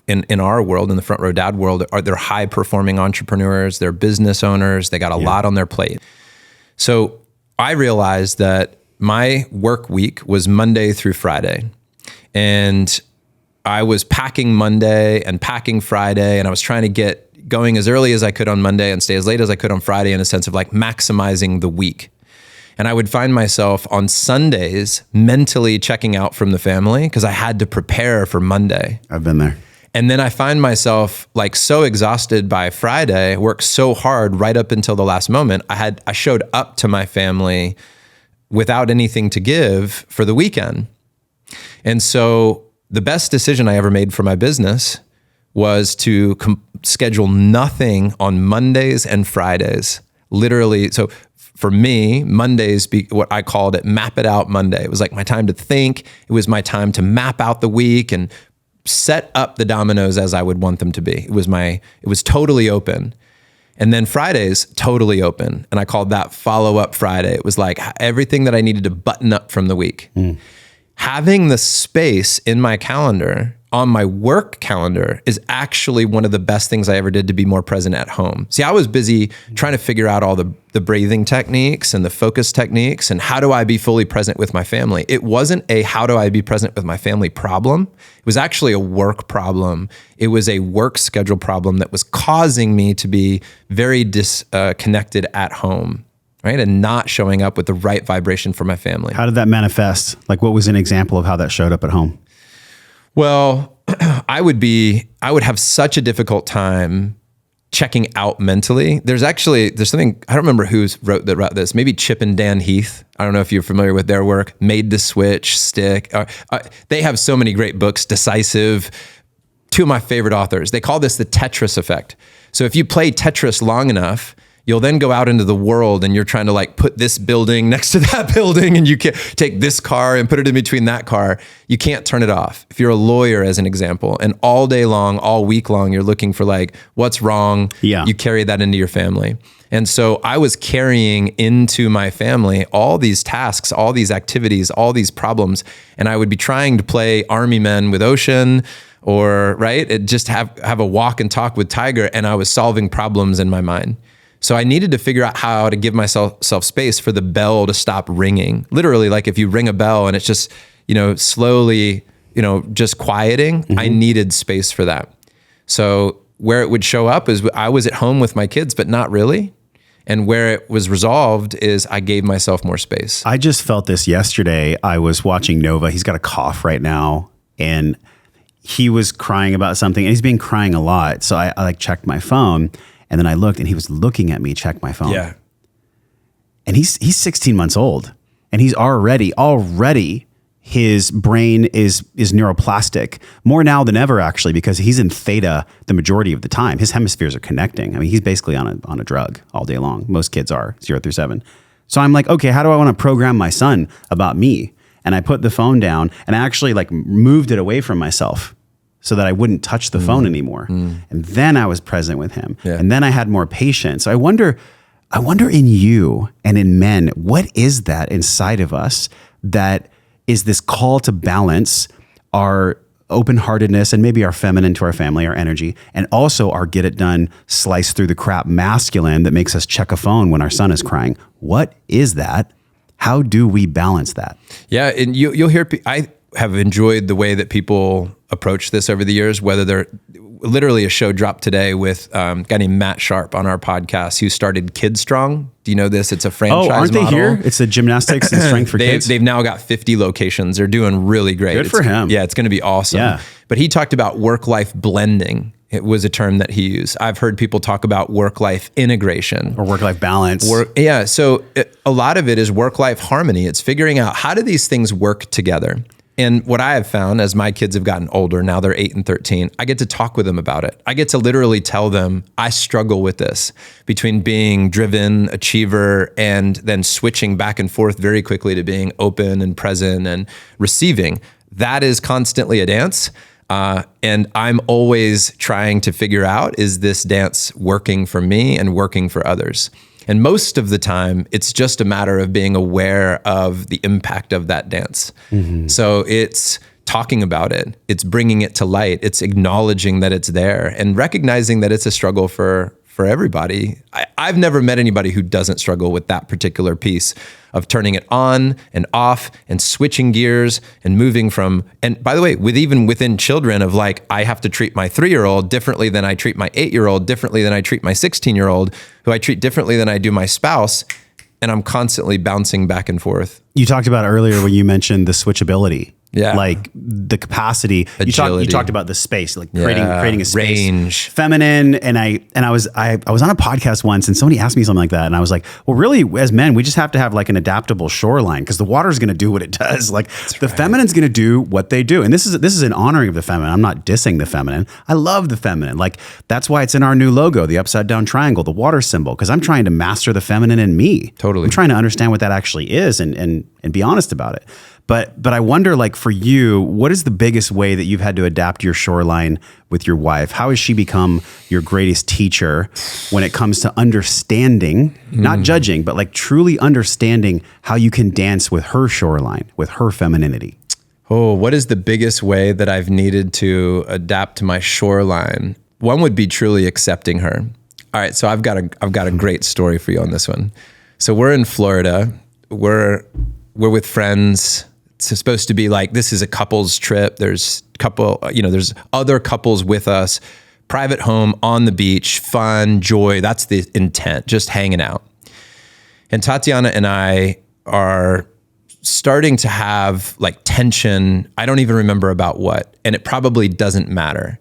in our world, in the Front Row Dad world, they're high performing entrepreneurs, they're business owners, they got a lot on their plate. So I realized that my work week was Monday through Friday. And I was packing Monday and packing Friday, and I was trying to get going as early as I could on Monday and stay as late as I could on Friday, in a sense of like maximizing the week. And I would find myself on Sundays mentally checking out from the family because I had to prepare for Monday. I've been there. And then I find myself like so exhausted by Friday, worked so hard right up until the last moment. I showed up to my family without anything to give for the weekend. And so the best decision I ever made for my business was to schedule nothing on Mondays and Fridays. Literally, so for me, Mondays, what I called it, map it out Monday. It was like my time to think. It was my time to map out the week and set up the dominoes as I would want them to be. It was totally open. And then Fridays, totally open. And I called that follow-up Friday. It was like everything that I needed to button up from the week. Having the space in my calendar, on my work calendar, is actually one of the best things I ever did to be more present at home. See, I was busy trying to figure out all the breathing techniques and the focus techniques and how do I be fully present with my family. It wasn't a how do I be present with my family problem. It was actually a work problem. It was a work schedule problem that was causing me to be very disconnected at home, right? And not showing up with the right vibration for my family. How did that manifest? Like, what was an example of how that showed up at home? Well, I would have such a difficult time checking out mentally. There's something, I don't remember who wrote this, maybe Chip and Dan Heath. I don't know if you're familiar with their work, Made the Switch, Stick. They have so many great books, Decisive, two of my favorite authors. They call this the Tetris effect. So if you play Tetris long enough, you'll then go out into the world and you're trying to like put this building next to that building and you can take this car and put it in between that car. You can't turn it off. If you're a lawyer, as an example, and all day long, all week long, you're looking for like, what's wrong? Yeah. You carry that into your family. And so I was carrying into my family all these tasks, all these activities, all these problems. And I would be trying to play Army Men with Ocean or just have a walk and talk with Tiger. And I was solving problems in my mind. So I needed to figure out how to give myself space for the bell to stop ringing. Literally, like if you ring a bell and it's just, slowly, just quieting, I needed space for that. So where it would show up is I was at home with my kids, but not really. And where it was resolved is I gave myself more space. I just felt this yesterday. I was watching Nova. He's got a cough right now. And he was crying about something. And he's been crying a lot. So I like checked my phone. And then I looked and he was looking at me, check my phone. Yeah. And he's 16 months old and he's already his brain is neuroplastic more now than ever, actually, because he's in theta the majority of the time. His hemispheres are connecting. I mean, he's basically on a drug all day long. Most kids are 0 through 7. So I'm like, okay, how do I want to program my son about me? And I put the phone down and I actually like moved it away from myself so that I wouldn't touch the phone anymore. And then I was present with him. Yeah. And then I had more patience. So I wonder in you and in men, what is that inside of us that is this call to balance our open-heartedness and maybe our feminine to our family, our energy, and also our get it done, slice through the crap masculine that makes us check a phone when our son is crying? What is that? How do we balance that? Yeah, and you'll hear, I have enjoyed the way that people approach this over the years, whether they're literally a show dropped today with a guy named Matt Sharp on our podcast who started Kid Strong. Do you know this? It's a franchise model. Oh, aren't they here? It's a gymnastics and strength for kids. They've now got 50 locations. They're doing really great. Good for him. Yeah, it's going to be awesome. Yeah. But he talked about work-life blending. It was a term that he used. I've heard people talk about work-life integration. Or work-life balance. So a lot of it is work-life harmony. It's figuring out how do these things work together. And what I have found as my kids have gotten older, now they're 8 and 13, I get to talk with them about it. I get to literally tell them, I struggle with this between being driven, achiever, and then switching back and forth very quickly to being open and present and receiving. That is constantly a dance. And I'm always trying to figure out, is this dance working for me and working for others? And most of the time, it's just a matter of being aware of the impact of that dance. Mm-hmm. So it's talking about it. It's bringing it to light. It's acknowledging that it's there and recognizing that it's a struggle for everybody. I've never met anybody who doesn't struggle with that particular piece of turning it on and off and switching gears and moving from, and by the way, even within children of like, I have to treat my 3-year-old differently than I treat my 8-year-old, differently than I treat my 16-year-old, who I treat differently than I do my spouse. And I'm constantly bouncing back and forth. You talked about earlier when you mentioned the switchability Yeah. Like the capacity. You talked about the space, like creating a space. Range. Feminine. And I was on a podcast once and somebody asked me something like that. And I was like, well, really, as men, we just have to have like an adaptable shoreline because the water's going to do what it does. Like the feminine's going to do what they do. And this is an honoring of the feminine. I'm not dissing the feminine. I love the feminine. Like that's why it's in our new logo, the upside down triangle, the water symbol, because I'm trying to master the feminine in me. Totally. I'm trying to understand what that actually is and be honest about it. But I wonder, like for you, what is the biggest way that you've had to adapt your shoreline with your wife? How has she become your greatest teacher when it comes to understanding, not judging, but like truly understanding how you can dance with her shoreline, with her femininity? Oh, what is the biggest way that I've needed to adapt to my shoreline? One would be truly accepting her. All right, so I've got a great story for you on this one. So we're in Florida. We're with friends. It's supposed to be like, this is a couples trip. There's other couples with us, private home on the beach, fun, joy. That's the intent, just hanging out. And Tatiana and I are starting to have like tension. I don't even remember about what, and it probably doesn't matter.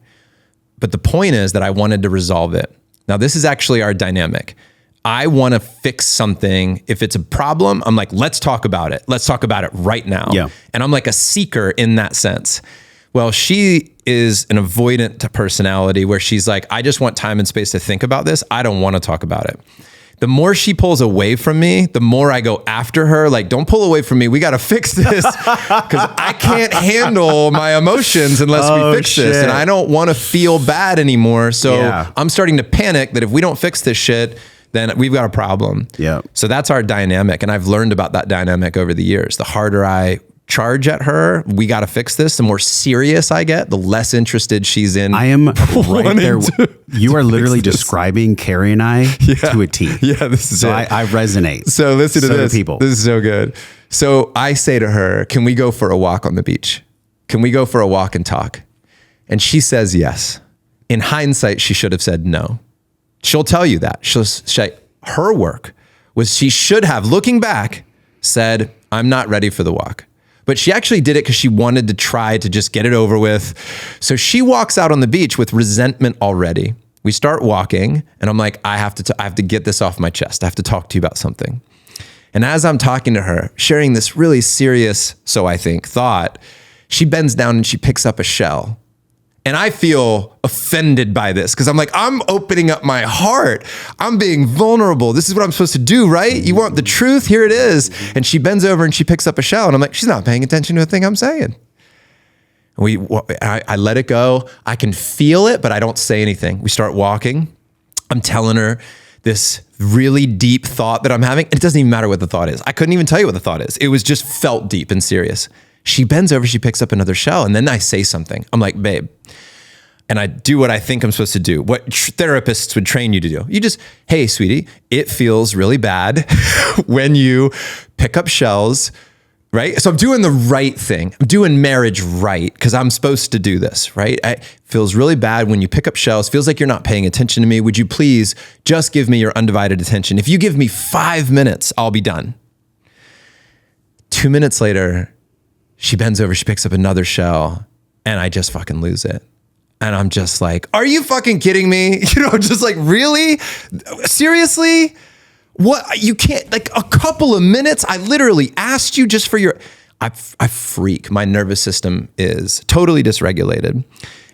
But the point is that I wanted to resolve it. Now, this is actually our dynamic. I want to fix something. If it's a problem, I'm like, let's talk about it. Let's talk about it right now. Yeah. And I'm like a seeker in that sense. Well, she is an avoidant personality where she's like, I just want time and space to think about this. I don't want to talk about it. The more she pulls away from me, the more I go after her. Like, don't pull away from me. We got to fix this because I can't handle my emotions unless we fix this. And I don't want to feel bad anymore. So I'm starting to panic that if we don't fix this shit, then we've got a problem. Yeah. So that's our dynamic. And I've learned about that dynamic over the years. The harder I charge at her, we got to fix this, the more serious I get, the less interested she's in. I am right there. You are literally describing Carrie and I to a T. Yeah, this is so it. I resonate. So listen to this. People. This is so good. So I say to her, can we go for a walk on the beach? Can we go for a walk and talk? And she says yes. In hindsight, she should have said no. She'll tell you that. Her work was she should have, looking back, said, I'm not ready for the walk. But she actually did it because she wanted to try to just get it over with. So she walks out on the beach with resentment already. We start walking and I'm like, I have to get this off my chest. I have to talk to you about something. And as I'm talking to her, sharing this really serious, so I think, thought, she bends down and she picks up a shell. And I feel offended by this because I'm like, I'm opening up my heart. I'm being vulnerable. This is what I'm supposed to do, right? You want the truth? Here it is. And she bends over and she picks up a shell. And I'm like, she's not paying attention to a thing I'm saying. I let it go. I can feel it, but I don't say anything. We start walking. I'm telling her this really deep thought that I'm having. It doesn't even matter what the thought is. I couldn't even tell you what the thought is. It was just felt deep and serious. She bends over, she picks up another shell, and then I say something. I'm like, babe, and I do what I think I'm supposed to do, what therapists would train you to do. You just, hey, sweetie, it feels really bad when you pick up shells, right? So I'm doing the right thing. I'm doing marriage right because I'm supposed to do this, right? It feels really bad when you pick up shells. Feels like you're not paying attention to me. Would you please just give me your undivided attention? If you give me 5 minutes, I'll be done. 2 minutes later, she bends over, she picks up another shell, and I just fucking lose it. And I'm just like, are you fucking kidding me? You know, just like, really? Seriously? What? You can't, like a couple of minutes? I literally asked you just for your, I freak. My nervous system is totally dysregulated.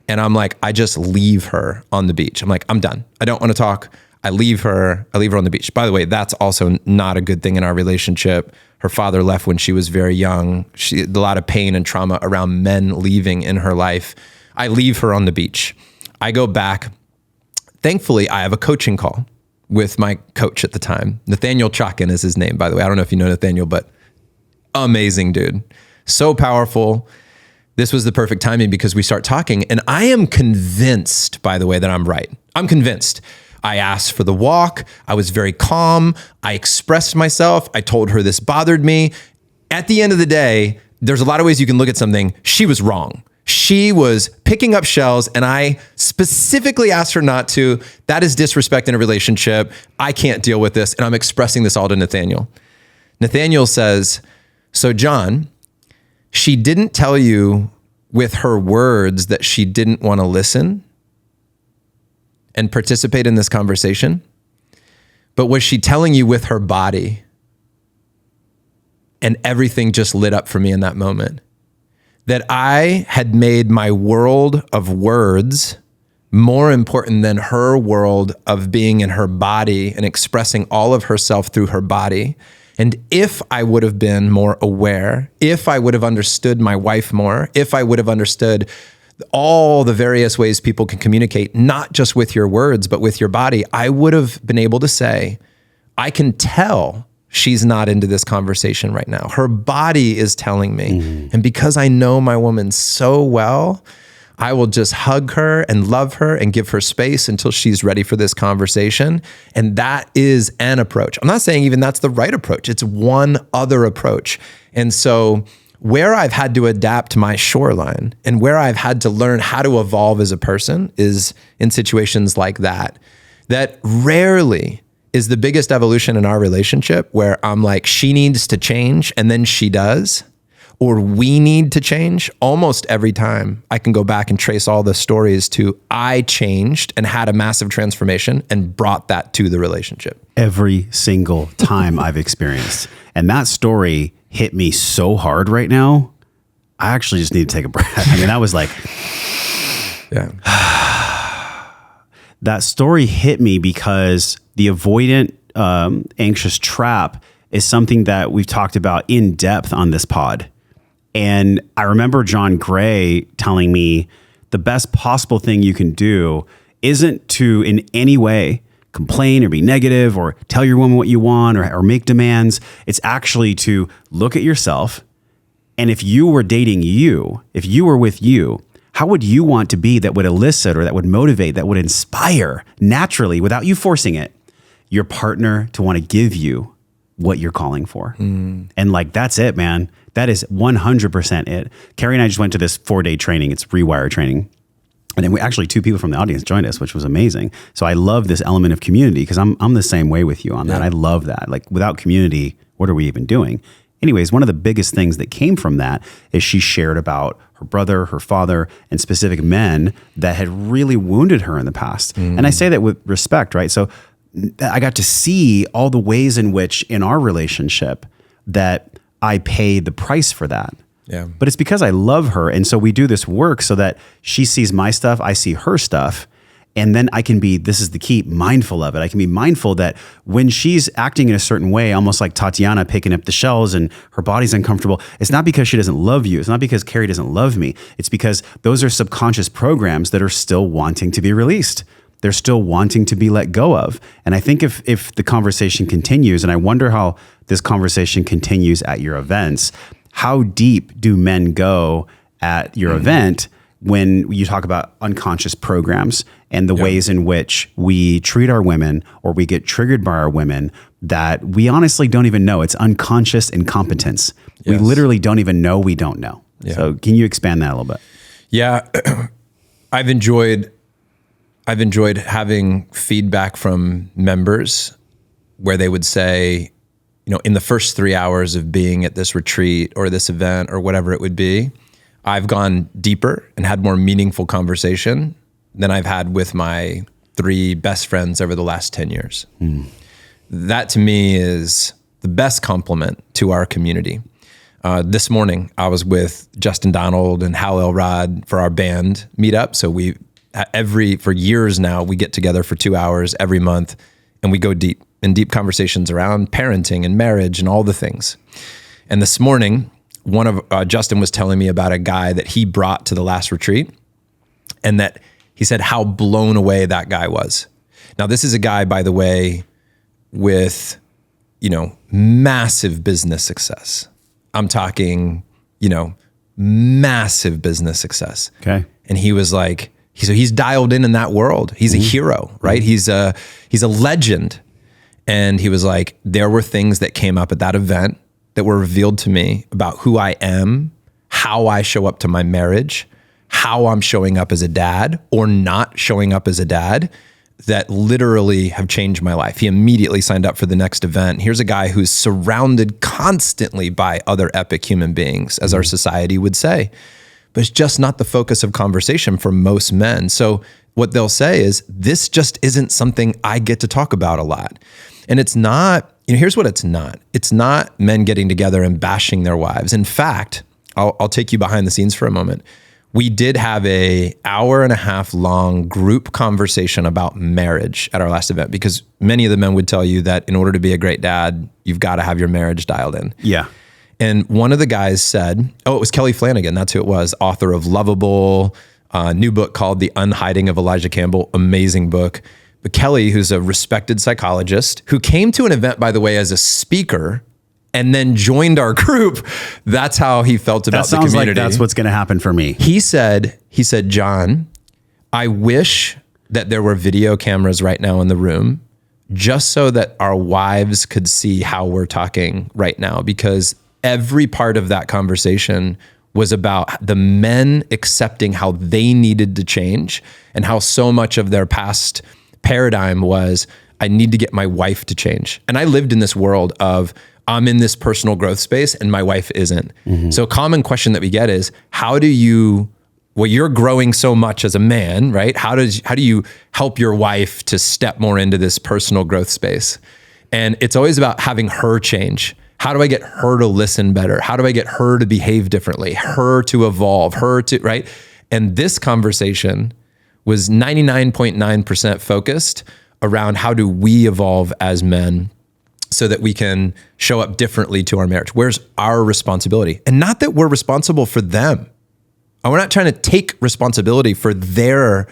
And I'm like, I just leave her on the beach. I'm like, I'm done. I don't want to talk. I leave her on the beach. By the way, that's also not a good thing in our relationship. Her father left when she was very young. She had a lot of pain and trauma around men leaving in her life. I leave her on the beach. I go back. Thankfully, I have a coaching call with my coach at the time. Nathaniel Chakin is his name, by the way. I don't know if you know Nathaniel, but amazing dude. So powerful. This was the perfect timing because we start talking, and I am convinced, by the way, that I'm right. I'm convinced. I asked for the walk. I was very calm. I expressed myself. I told her this bothered me. At the end of the day, there's a lot of ways you can look at something. She was wrong. She was picking up shells, and I specifically asked her not to. That is disrespect in a relationship. I can't deal with this, and I'm expressing this all to Nathaniel. Nathaniel says, so Jon, she didn't tell you with her words that she didn't want to listen and participate in this conversation, but was she telling you with her body? And everything just lit up for me in that moment. That I had made my world of words more important than her world of being in her body and expressing all of herself through her body. And if I would have been more aware, if I would have understood my wife more, if I would have understood all the various ways people can communicate, not just with your words, but with your body, I would have been able to say, I can tell she's not into this conversation right now. Her body is telling me. And because I know my woman so well, I will just hug her and love her and give her space until she's ready for this conversation. And that is an approach. I'm not saying even that's the right approach. It's one other approach. And so where I've had to adapt my shoreline and where I've had to learn how to evolve as a person is in situations like that. That rarely is the biggest evolution in our relationship where I'm like, she needs to change and then she does, or we need to change. Almost every time I can go back and trace all the stories to I changed and had a massive transformation and brought that to the relationship. Every single time I've experienced. And that story hit me so hard right now. I actually just need to take a breath. I mean, that was like, yeah. That story hit me because the avoidant, anxious trap is something that we've talked about in depth on this pod. And I remember John Gray telling me the best possible thing you can do isn't to in any way complain or be negative or tell your woman what you want or make demands. It's actually to look at yourself. And if you were dating you, if you were with you, how would you want to be that would elicit or that would motivate, that would inspire naturally without you forcing it, your partner to want to give you what you're calling for? And like, that's it, man. That is 100% it. Carrie and I just went to this 4-day training. It's Rewire training. And then we actually 2 people from the audience joined us, which was amazing. So I love this element of community because I'm the same way with you on that. I love that. Like without community, what are we even doing? Anyways, one of the biggest things that came from that is she shared about her brother, her father, and specific men that had really wounded her in the past. And I say that with respect, right? So I got to see all the ways in which in our relationship that I paid the price for that. Yeah. But it's because I love her. And so we do this work so that she sees my stuff, I see her stuff. And then I can be, this is the key, mindful of it. I can be mindful that when she's acting in a certain way, almost like Tatiana picking up the shells and her body's uncomfortable, it's not because she doesn't love you. It's not because Carrie doesn't love me. It's because those are subconscious programs that are still wanting to be released. They're still wanting to be let go of. And I think if the conversation continues, and I wonder how this conversation continues at your events, how deep do men go at your event when you talk about unconscious programs and the ways in which we treat our women or we get triggered by our women that we honestly don't even know? It's unconscious incompetence. We literally don't even know we don't know. So can you expand that a little bit? Yeah. I've enjoyed having feedback from members where they would say, you know, in the first 3 hours of being at this retreat or this event or whatever it would be, I've gone deeper and had more meaningful conversation than I've had with my 3 best friends over the last 10 years. That to me is the best compliment to our community. This morning, I was with Justin Donald and Hal Elrod for our band meetup. So for years now, we get together for 2 hours every month and we go deep in deep conversations around parenting and marriage and all the things. And this morning, one of Justin was telling me about a guy that he brought to the last retreat, and that he said how blown away that guy was. Now, this is a guy, by the way, with, you know, massive business success. I'm talking, you know, massive business success. Okay. And he was like, he's dialed in that world. He's a hero, right? He's a legend. And he was like, there were things that came up at that event that were revealed to me about who I am, how I show up to my marriage, how I'm showing up as a dad or not showing up as a dad, that literally have changed my life. He immediately signed up for the next event. Here's a guy who's surrounded constantly by other epic human beings, as our society would say, but it's just not the focus of conversation for most men. So what they'll say is, this just isn't something I get to talk about a lot. And it's not, here's what it's not. It's not men getting together and bashing their wives. In fact, I'll take you behind the scenes for a moment. We did have a 1.5 hour long group conversation about marriage at our last event, because many of the men would tell you that in order to be a great dad, you've got to have your marriage dialed in. Yeah. And one of the guys said, it was Kelly Flanagan. That's who it was. Author of Lovable, new book called The Unhiding of Elijah Campbell. Amazing book. But Kelly, who's a respected psychologist, who came to an event, by the way, as a speaker, and then joined our group. That's how he felt about the community. That sounds like that's what's going to happen for me. He said, Jon, I wish that there were video cameras right now in the room, just so that our wives could see how we're talking right now, because every part of that conversation was about the men accepting how they needed to change, and how so much of their past paradigm was, I need to get my wife to change. And I lived in this world of, I'm in this personal growth space and my wife isn't. Mm-hmm. So a common question that we get is, you're growing so much as a man, right? How do you help your wife to step more into this personal growth space? And it's always about having her change. How do I get her to listen better? How do I get her to behave differently? Her to evolve, right? And this conversation was 99.9% focused around how do we evolve as men so that we can show up differently to our marriage. Where's our responsibility? And not that we're responsible for them. We're not trying to take responsibility for their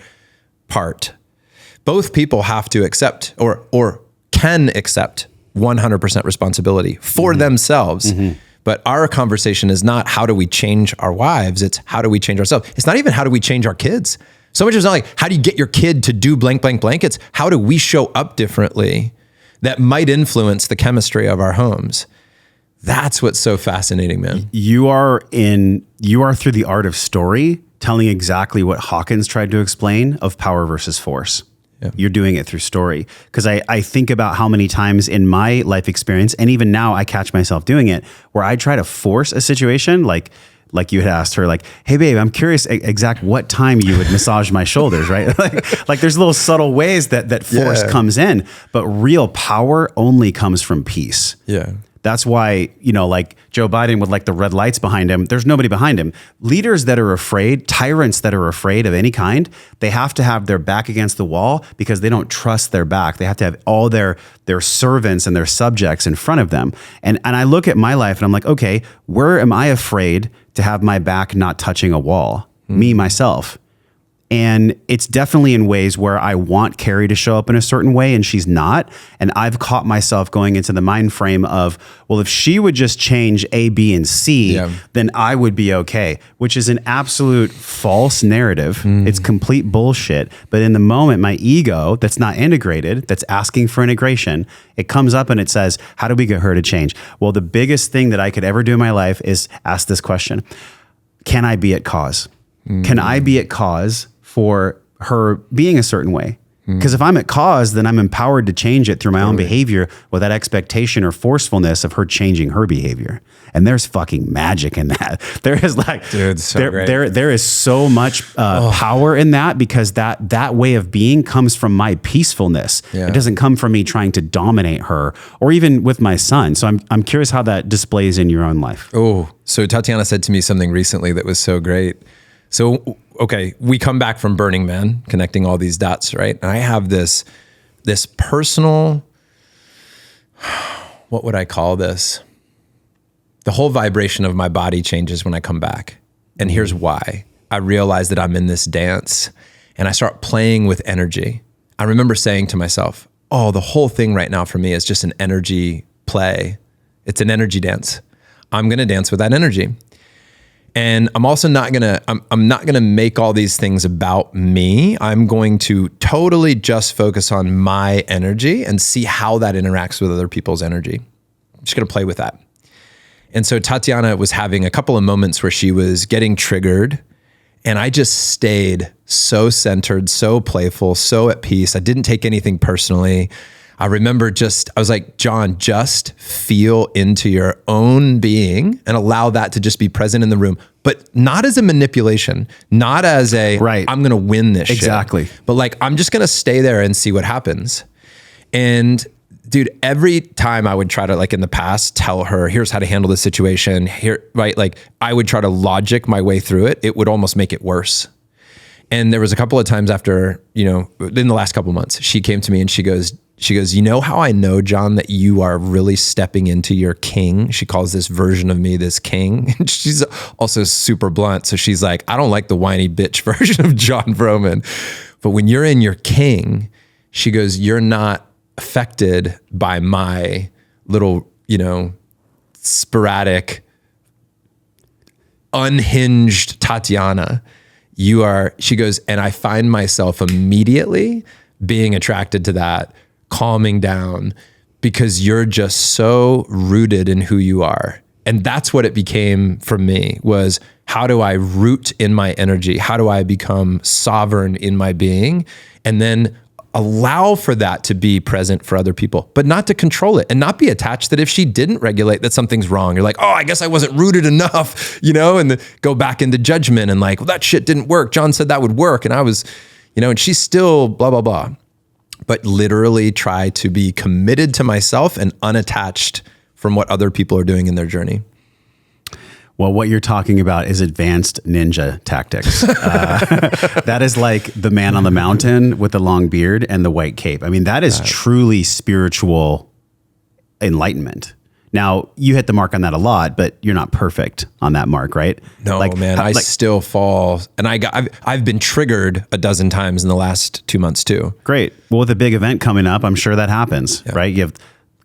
part. Both people have to accept or can accept 100% responsibility for themselves. Mm-hmm. But our conversation is not how do we change our wives, it's how do we change ourselves. It's not even how do we change our kids. So much is not like, how do you get your kid to do blank, blank, blank? It's how do we show up differently that might influence the chemistry of our homes. That's what's so fascinating, man. You are through the art of story telling exactly what Hawkins tried to explain of power versus force. Yeah. You're doing it through story. Because I think about how many times in my life experience, and even now I catch myself doing it, where I try to force a situation, like you had asked her, like, hey babe, I'm curious exact what time you would massage my shoulders, right? like there's little subtle ways that force comes in, but real power only comes from peace. Yeah. That's why, like Joe Biden with like the red lights behind him, there's nobody behind him. Leaders that are afraid, tyrants that are afraid of any kind, they have to have their back against the wall because they don't trust their back. They have to have all their servants and their subjects in front of them. And I look at my life and I'm like, okay, where am I afraid to have my back not touching a wall? Me, myself. And it's definitely in ways where I want Carrie to show up in a certain way and she's not. And I've caught myself going into the mind frame of, well, if she would just change A, B, and C, then I would be okay, which is an absolute false narrative. It's complete bullshit. But in the moment, my ego that's not integrated, that's asking for integration, it comes up and it says, how do we get her to change? Well, the biggest thing that I could ever do in my life is ask this question. Can I be at cause? Can I be at cause for her being a certain way? Because if I'm at cause, then I'm empowered to change it through my own behavior without expectation or forcefulness of her changing her behavior. And there's fucking magic in that. There is like, dude, so great. There is so much power in that, because that way of being comes from my peacefulness. Yeah. It doesn't come from me trying to dominate her, or even with my son. So I'm curious how that displays in your own life. Oh, so Tatiana said to me something recently that was so great. So, okay, we come back from Burning Man, connecting all these dots, right? And I have this personal, what would I call this? The whole vibration of my body changes when I come back. And here's why. I realize that I'm in this dance and I start playing with energy. I remember saying to myself, oh, the whole thing right now for me is just an energy play. It's an energy dance. I'm going to dance with that energy. And I'm also not gonna make all these things about me. I'm going to totally just focus on my energy and see how that interacts with other people's energy. I'm just gonna play with that. And so Tatiana was having a couple of moments where she was getting triggered And I just stayed so centered, so playful, so at peace. I didn't take anything personally. I remember I was like, Jon, just feel into your own being and allow that to just be present in the room, but not as a manipulation, not as a, right, I'm going to win this exactly shit, but like, I'm just going to stay there and see what happens. And dude, every time I would try to, like in the past, tell her, here's how to handle the situation here, right? Like I would try to logic my way through it. It would almost make it worse. And there was a couple of times after, in the last couple of months, she came to me and she goes, you know how I know, Jon, that you are really stepping into your king? She calls this version of me, this king. And she's also super blunt. So she's like, I don't like the whiny bitch version of Jon Vroman. But when you're in your king, she goes, you're not affected by my little, sporadic, unhinged Tatiana. She goes, and I find myself immediately being attracted to that, calming down, because you're just so rooted in who you are. And that's what it became for me, was how do I root in my energy? How do I become sovereign in my being? And then allow for that to be present for other people, but not to control it, and not be attached that if she didn't regulate that something's wrong. You're like, oh, I guess I wasn't rooted enough, and go back into judgment and like, well, that shit didn't work. Jon said that would work. And I was, and she's still blah, blah, blah. But literally try to be committed to myself and unattached from what other people are doing in their journey. Well, what you're talking about is advanced ninja tactics. That is like the man on the mountain with the long beard and the white cape. I mean, that is truly spiritual enlightenment. Now, you hit the mark on that a lot, but you're not perfect on that mark, right? No, man, I still fall. And I've been triggered a dozen times in the last 2 months too. Great. Well, with a big event coming up, I'm sure that happens, right? You have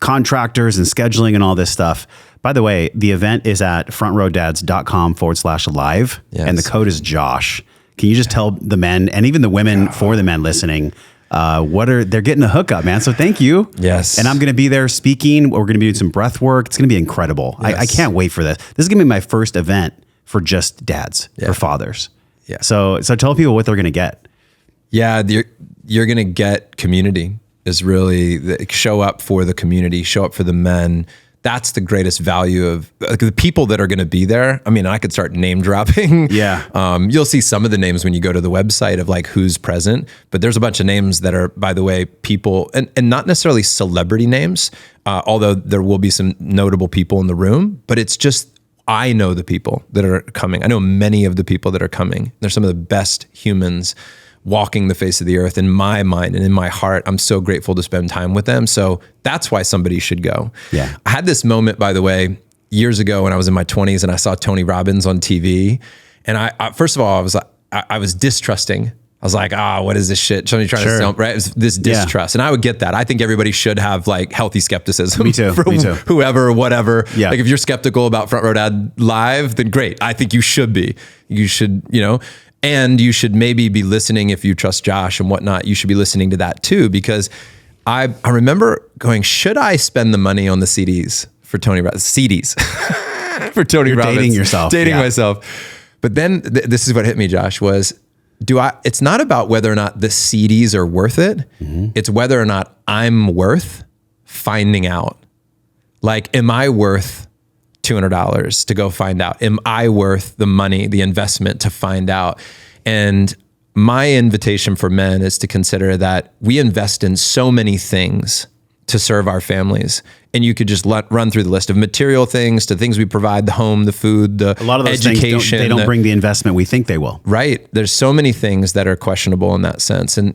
contractors and scheduling and all this stuff. By the way, the event is at frontrowdads.com/live. Yes. And the code is Josh. Can you just tell the men and even the women, for the men listening, they're getting a hookup, man. So thank you. Yes. And I'm going to be there speaking. We're going to be doing some breath work. It's going to be incredible. Yes. I can't wait for this. This is going to be my first event for just dads, for fathers. Yeah. So tell people what they're going to get. Yeah. You're going to get community. Is really show up for the community, show up for the men. That's the greatest value of the people that are going to be there. I mean, I could start name dropping. Yeah. You'll see some of the names when you go to the website of like who's present, but there's a bunch of names that are, by the way, people and not necessarily celebrity names, although there will be some notable people in the room, but it's just, I know the people that are coming. I know many of the people that are coming. They're some of the best humans walking the face of the earth in my mind and in my heart. I'm so grateful to spend time with them. So that's why somebody should go. Yeah. I had this moment, by the way, years ago when I was in my 20s and I saw Tony Robbins on TV. And I first of all, I was distrusting. I was like, what is this shit? Somebody trying to sell, right? It was this distrust. And I would get that. I think everybody should have like healthy skepticism. Me too. From Me too. Whoever, whatever. Yeah. Like if you're skeptical about Front Row Dad Live, then great. I think you should be. You should, and you should maybe be listening if you trust Josh and whatnot. You should be listening to that too, because I remember going, should I spend the money on the CDs for Tony Robbins? CDs for Tony Robbins. Dating yourself. Dating myself. But then this is what hit me, Josh, was it's not about whether or not the CDs are worth it. Mm-hmm. It's whether or not I'm worth finding out. Like, am I worth $200 to go find out? Am I worth the money, the investment to find out? And my invitation for men is to consider that we invest in so many things to serve our families. And you could just run through the list of material things to things we provide, the home, the food, the education. A lot of those things don't bring the investment we think they will. Right. There's so many things that are questionable in that sense. And,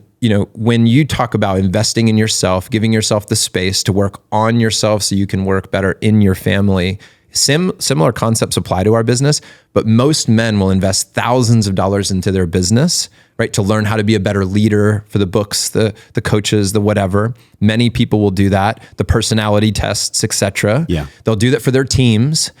when you talk about investing in yourself, giving yourself the space to work on yourself so you can work better in your family, similar concepts apply to our business, but most men will invest thousands of dollars into their business, right? To learn how to be a better leader for the books, the coaches, the whatever. Many people will do that, the personality tests, etc. Yeah. They'll do that for their teams,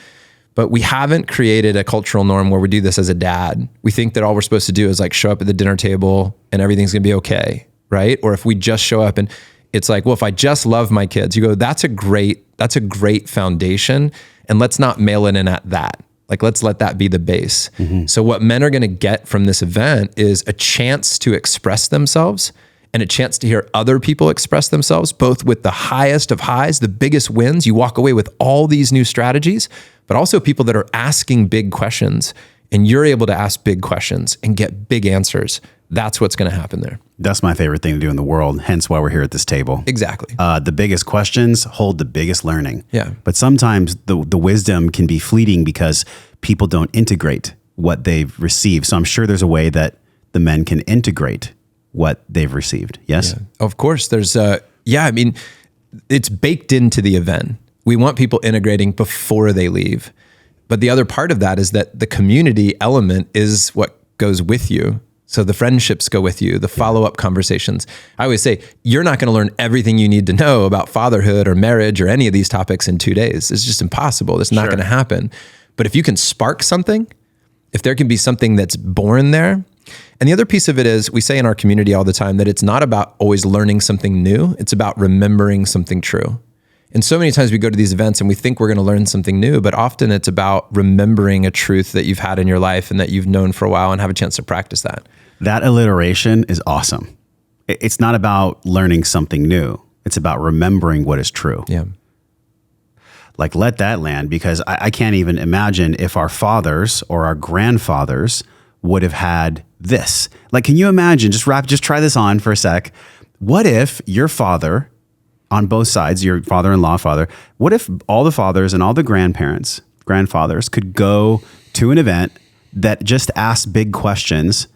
but we haven't created a cultural norm where we do this as a dad. We think that all we're supposed to do is like show up at the dinner table and everything's gonna be okay, right? Or if we just show up and it's like, well, if I just love my kids, you go, that's a great foundation. And let's not mail it in at that. Like, let's let that be the base. So what men are going to get from this event is a chance to express themselves and a chance to hear other people express themselves, both with the highest of highs, the biggest wins. You walk away with all these new strategies, but also people that are asking big questions, and you're able to ask big questions and get big answers. That's what's going to happen there. That's my favorite thing to do in the world, hence why we're here at this table. Exactly. The biggest questions hold the biggest learning. Yeah. But sometimes the wisdom can be fleeting because people don't integrate what they've received. So I'm sure there's a way that the men can integrate what they've received. Yes? Yeah. Of course. There's I mean, it's baked into the event. We want people integrating before they leave. But the other part of that is that the community element is what goes with you. So the friendships go with you, the follow-up conversations. I always say, you're not going to learn everything you need to know about fatherhood or marriage or any of these topics in 2 days. It's just impossible. It's not going to happen. But if you can spark something, if there can be something that's born there. And the other piece of it is, we say in our community all the time that it's not about always learning something new. It's about remembering something true. And so many times we go to these events and we think we're going to learn something new, but often it's about remembering a truth that you've had in your life and that you've known for a while and have a chance to practice that. That alliteration is awesome. It's not about learning something new. It's about remembering what is true. Yeah. Like, let that land, because I can't even imagine if our fathers or our grandfathers would have had this. Like, can you imagine, just try this on for a sec. What if your father, on both sides, your father-in-law, father, what if all the fathers and all the grandfathers could go to an event that just asked big questions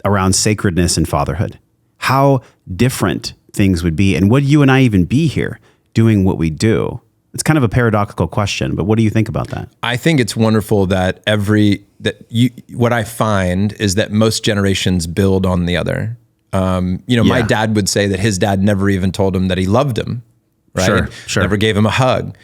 around sacredness and fatherhood? How different things would be, and would you and I even be here doing what we do? It's kind of a paradoxical question, but what do you think about that? I think it's wonderful that what I find is that most generations build on the other. My dad would say that his dad never even told him that he loved him, right? Sure. Never gave him a hug.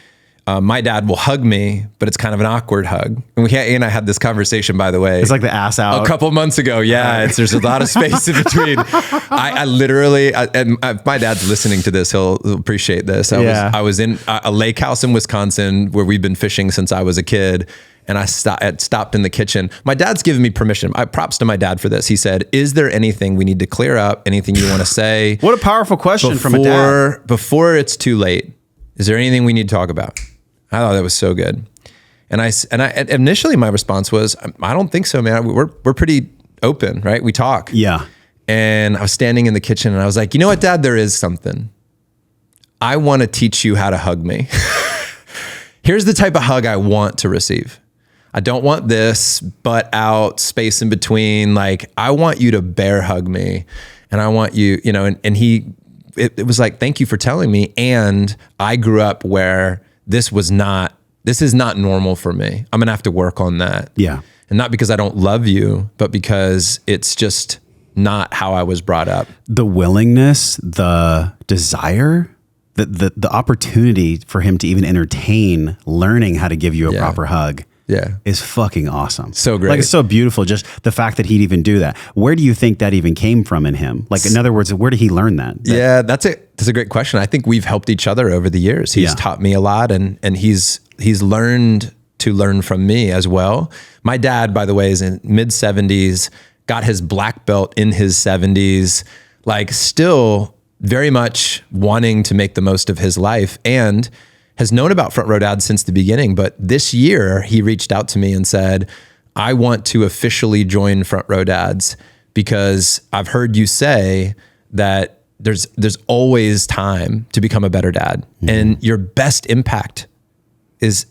My dad will hug me, but it's kind of an awkward hug. And and I had this conversation, by the way. It's like the ass out. A couple months ago. Yeah. There's a lot of space in between. I literally, if my dad's listening to this, he'll appreciate this. I was in a lake house in Wisconsin where we've been fishing since I was a kid. And I stopped in the kitchen. My dad's given me permission. Props to my dad for this. He said, is there anything we need to clear up? Anything you want to say? What a powerful question from a dad. Before it's too late, is there anything we need to talk about? I thought that was so good. And I initially my response was, I don't think so, man. We're pretty open, right? We talk. Yeah. And I was standing in the kitchen and I was like, you know what, Dad, there is something. I want to teach you how to hug me. Here's the type of hug I want to receive. I don't want this butt out space in between. Like, I want you to bear hug me. And I want you, and it was like, thank you for telling me. And I grew up where this is not normal for me. I'm going to have to work on that. Yeah. And not because I don't love you, but because it's just not how I was brought up. The willingness, the desire, the opportunity for him to even entertain learning how to give you a proper hug is fucking awesome. So great. Like, it's so beautiful. Just the fact that he'd even do that. Where do you think that even came from in him? Like, in other words, where did he learn that? Yeah, that's a great question. I think we've helped each other over the years. He's taught me a lot, and he's learned to learn from me as well. My dad, by the way, is in mid-70s, got his black belt in his 70s, like still very much wanting to make the most of his life, and has known about Front Row Dad since the beginning. But this year he reached out to me and said, I want to officially join Front Row Dads because I've heard you say that there's always time to become a better dad. Mm-hmm. And your best impact is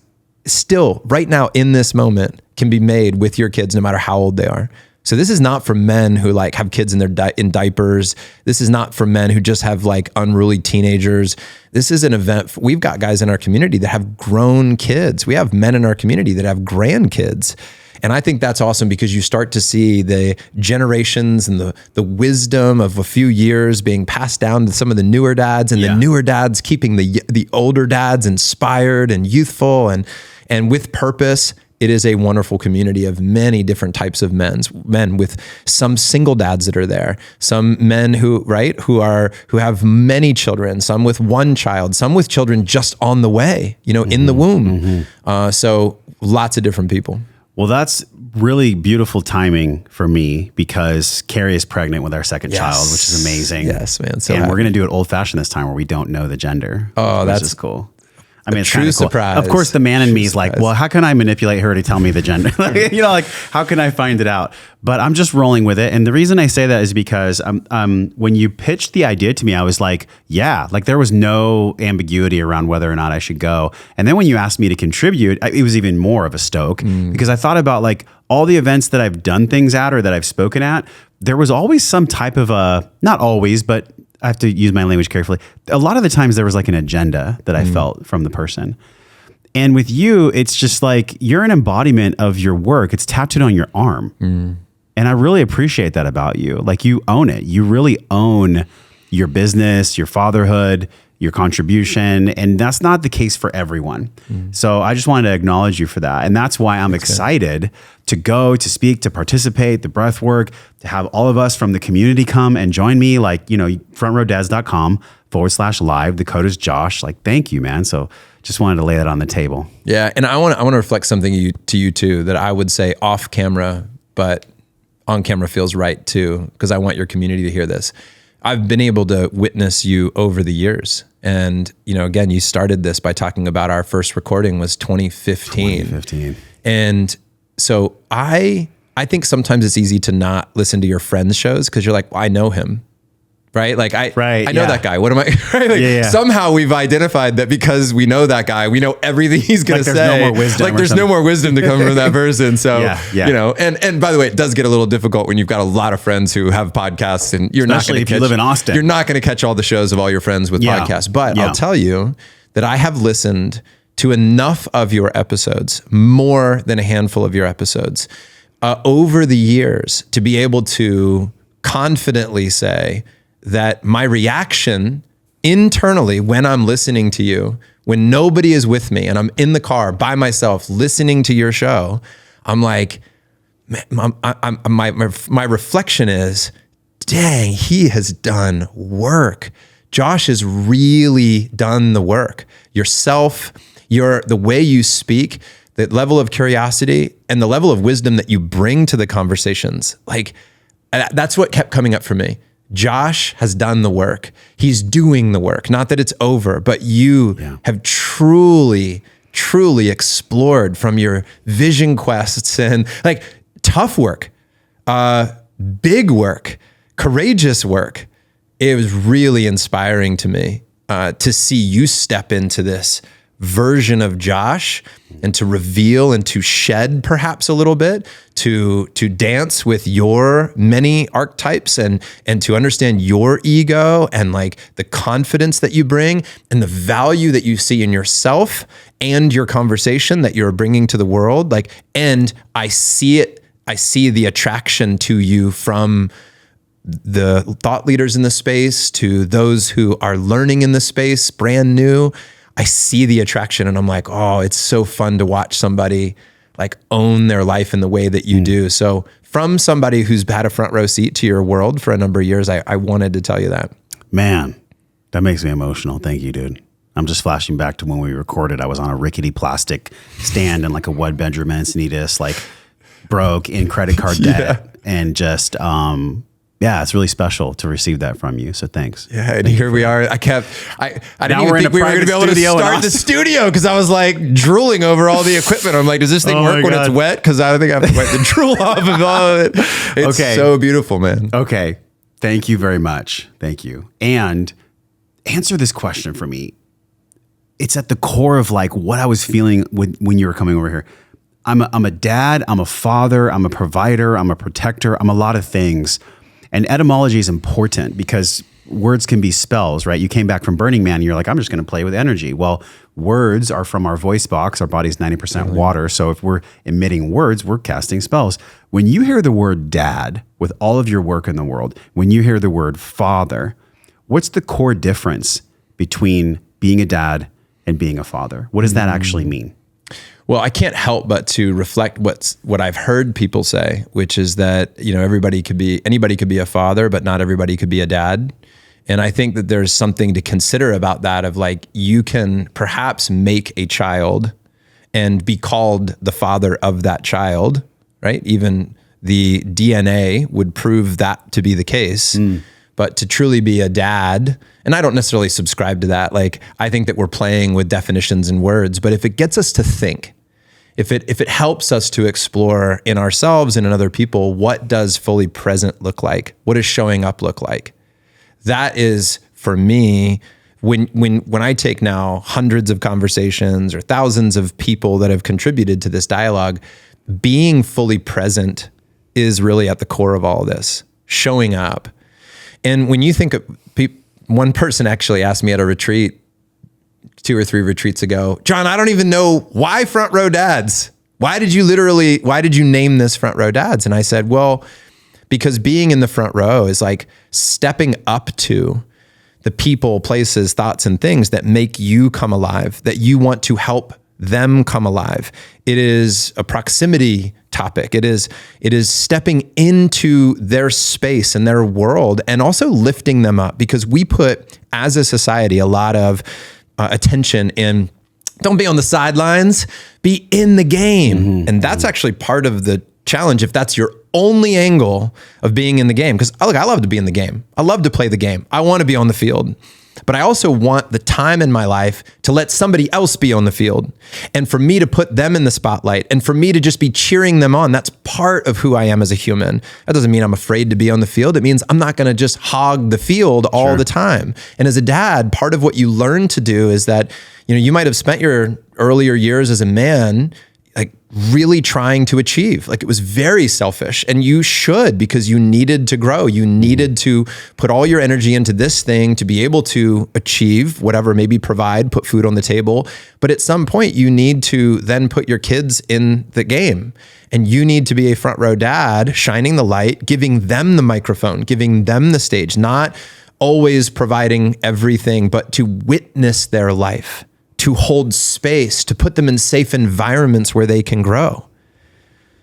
still right now in this moment can be made with your kids no matter how old they are. So this is not for men who like have kids in their in diapers. This is not for men who just have like unruly teenagers. This is an event. We've got guys in our community that have grown kids. We have men in our community that have grandkids. And I think that's awesome because you start to see the generations and the wisdom of a few years being passed down to some of the newer dads, and the newer dads keeping the older dads inspired and youthful and with purpose. It is a wonderful community of many different types of men with some single dads that are there, some men who have many children, some with one child, some with children just on the way, in the womb. Mm-hmm. So lots of different people. Well, that's really beautiful timing for me because Carrie is pregnant with our second child, which is amazing. Yes, man. So and we're going to do it old fashioned this time where we don't know the gender. Oh, which is cool. I mean, it's true kind of cool. surprise. Of course, the man in me is like, well, how can I manipulate her to tell me the gender? Like, how can I find it out? But I'm just rolling with it. And the reason I say that is because when you pitched the idea to me, I was like, yeah, like there was no ambiguity around whether or not I should go. And then when you asked me to contribute, it was even more of a stoke because I thought about like all the events that I've done things at or that I've spoken at. There was always some type of not always, but I have to use my language carefully. A lot of the times there was like an agenda that I felt from the person. And with you, it's just like you're an embodiment of your work. It's tattooed on your arm. And I really appreciate that about you. Like you own it. You really own your business, your fatherhood, your contribution. And that's not the case for everyone. So I just wanted to acknowledge you for that. And that's why I'm excited to go, to speak, to participate, the breath work, to have all of us from the community come and join me. Like, frontrowdads.com/live. The code is Josh. Like, thank you, man. So just wanted to lay that on the table. Yeah. And I want to reflect something to you too, that I would say off camera, but on camera feels right too, because I want your community to hear this. I've been able to witness you over the years. And, again, you started this by talking about our first recording was 2015. And so I think sometimes it's easy to not listen to your friends' shows because you're like, well, I know him. Right? Like I know that guy. What am I? Right? Like, somehow we've identified that because we know that guy, we know everything he's going to say. There's no more wisdom. Like there's no more wisdom to come from that person. So, and by the way, it does get a little difficult when you've got a lot of friends who have podcasts and you're Especially not going to you live in Austin. You're not going to catch all the shows of all your friends with podcasts. But I'll tell you that I have listened to enough of your episodes, more than a handful of your episodes, over the years to be able to confidently say that my reaction internally when I'm listening to you, when nobody is with me and I'm in the car by myself listening to your show, I'm like, my reflection is, dang, he has done work. Josh has really done the work. Yourself, the way you speak, the level of curiosity and the level of wisdom that you bring to the conversations. Like that's what kept coming up for me. Josh has done the work. He's doing the work. Not that it's over, but you have truly explored from your vision quests and like tough work, big work, courageous work. It was really inspiring to me to see you step into this version of Josh and to reveal and to shed perhaps a little bit, to dance with your many archetypes and to understand your ego and like the confidence that you bring and the value that you see in yourself and your conversation that you're bringing to the world. Like, and I see the attraction to you from the thought leaders in the space to those who are learning in the space, brand new. I see the attraction and I'm like, oh, it's so fun to watch somebody like own their life in the way that you do. So from somebody who's had a front row seat to your world for a number of years, I wanted to tell you that. Man, that makes me emotional. Thank you, dude. I'm just flashing back to when we recorded. I was on a rickety plastic stand in like a one bedroom Encinitas, like broke in credit card debt and just, it's really special to receive that from you. So thanks. Yeah, and here we are. I didn't even think we were going to be able to start the studio because I was like drooling over all the equipment. I'm like, does this thing work when it's wet? Because I don't think I have to wipe the drool off of all of it. It's so beautiful, man. Okay. Thank you very much. Thank you. And answer this question for me. It's at the core of like what I was feeling when you were coming over here. I'm a dad. I'm a father. I'm a provider. I'm a protector. I'm a lot of things. And etymology is important because words can be spells, right? You came back from Burning Man and you're like, I'm just going to play with energy. Well, words are from our voice box. Our body's 90% water. So if we're emitting words, we're casting spells. When you hear the word dad with all of your work in the world, when you hear the word father, what's the core difference between being a dad and being a father? What does that actually mean? Well, I can't help but to reflect what I've heard people say, which is that, anybody could be a father, but not everybody could be a dad. And I think that there's something to consider about that of like, you can perhaps make a child and be called the father of that child, right? Even the DNA would prove that to be the case. But to truly be a dad, and I don't necessarily subscribe to that. Like, I think that we're playing with definitions and words, but if it gets us to think, if it helps us to explore in ourselves and in other people, what does fully present look like? What does showing up look like? That is, for me, when I take now hundreds of conversations or thousands of people that have contributed to this dialogue, being fully present is really at the core of all this, showing up. And when you think of one person actually asked me at a retreat 2 or 3 retreats ago, Jon, I don't even know why front row dads. Why did you name this front row dads? And I said, well, because being in the front row is like stepping up to the people, places, thoughts, and things that make you come alive, that you want to help them come alive. It is a proximity topic. It is stepping into their space and their world and also lifting them up, because we put, as a society, a lot of attention in don't be on the sidelines, be in the game. And that's actually part of the challenge if that's your only angle of being in the game. Because look, I love to be in the game. I love to play the game. I want to be on the field. But I also want the time in my life to let somebody else be on the field, and for me to put them in the spotlight, and for me to just be cheering them on. That's part of who I am as a human. That doesn't mean I'm afraid to be on the field. It means I'm not going to just hog the field all the time. And as a dad, part of what you learn to do is that, you might have spent your earlier years as a man like really trying to achieve. Like, it was very selfish, and you should, because you needed to grow. You needed to put all your energy into this thing to be able to achieve whatever, maybe provide, put food on the table. But at some point you need to then put your kids in the game, and you need to be a front row dad, shining the light, giving them the microphone, giving them the stage, not always providing everything, but to witness their life, to hold space, to put them in safe environments where they can grow.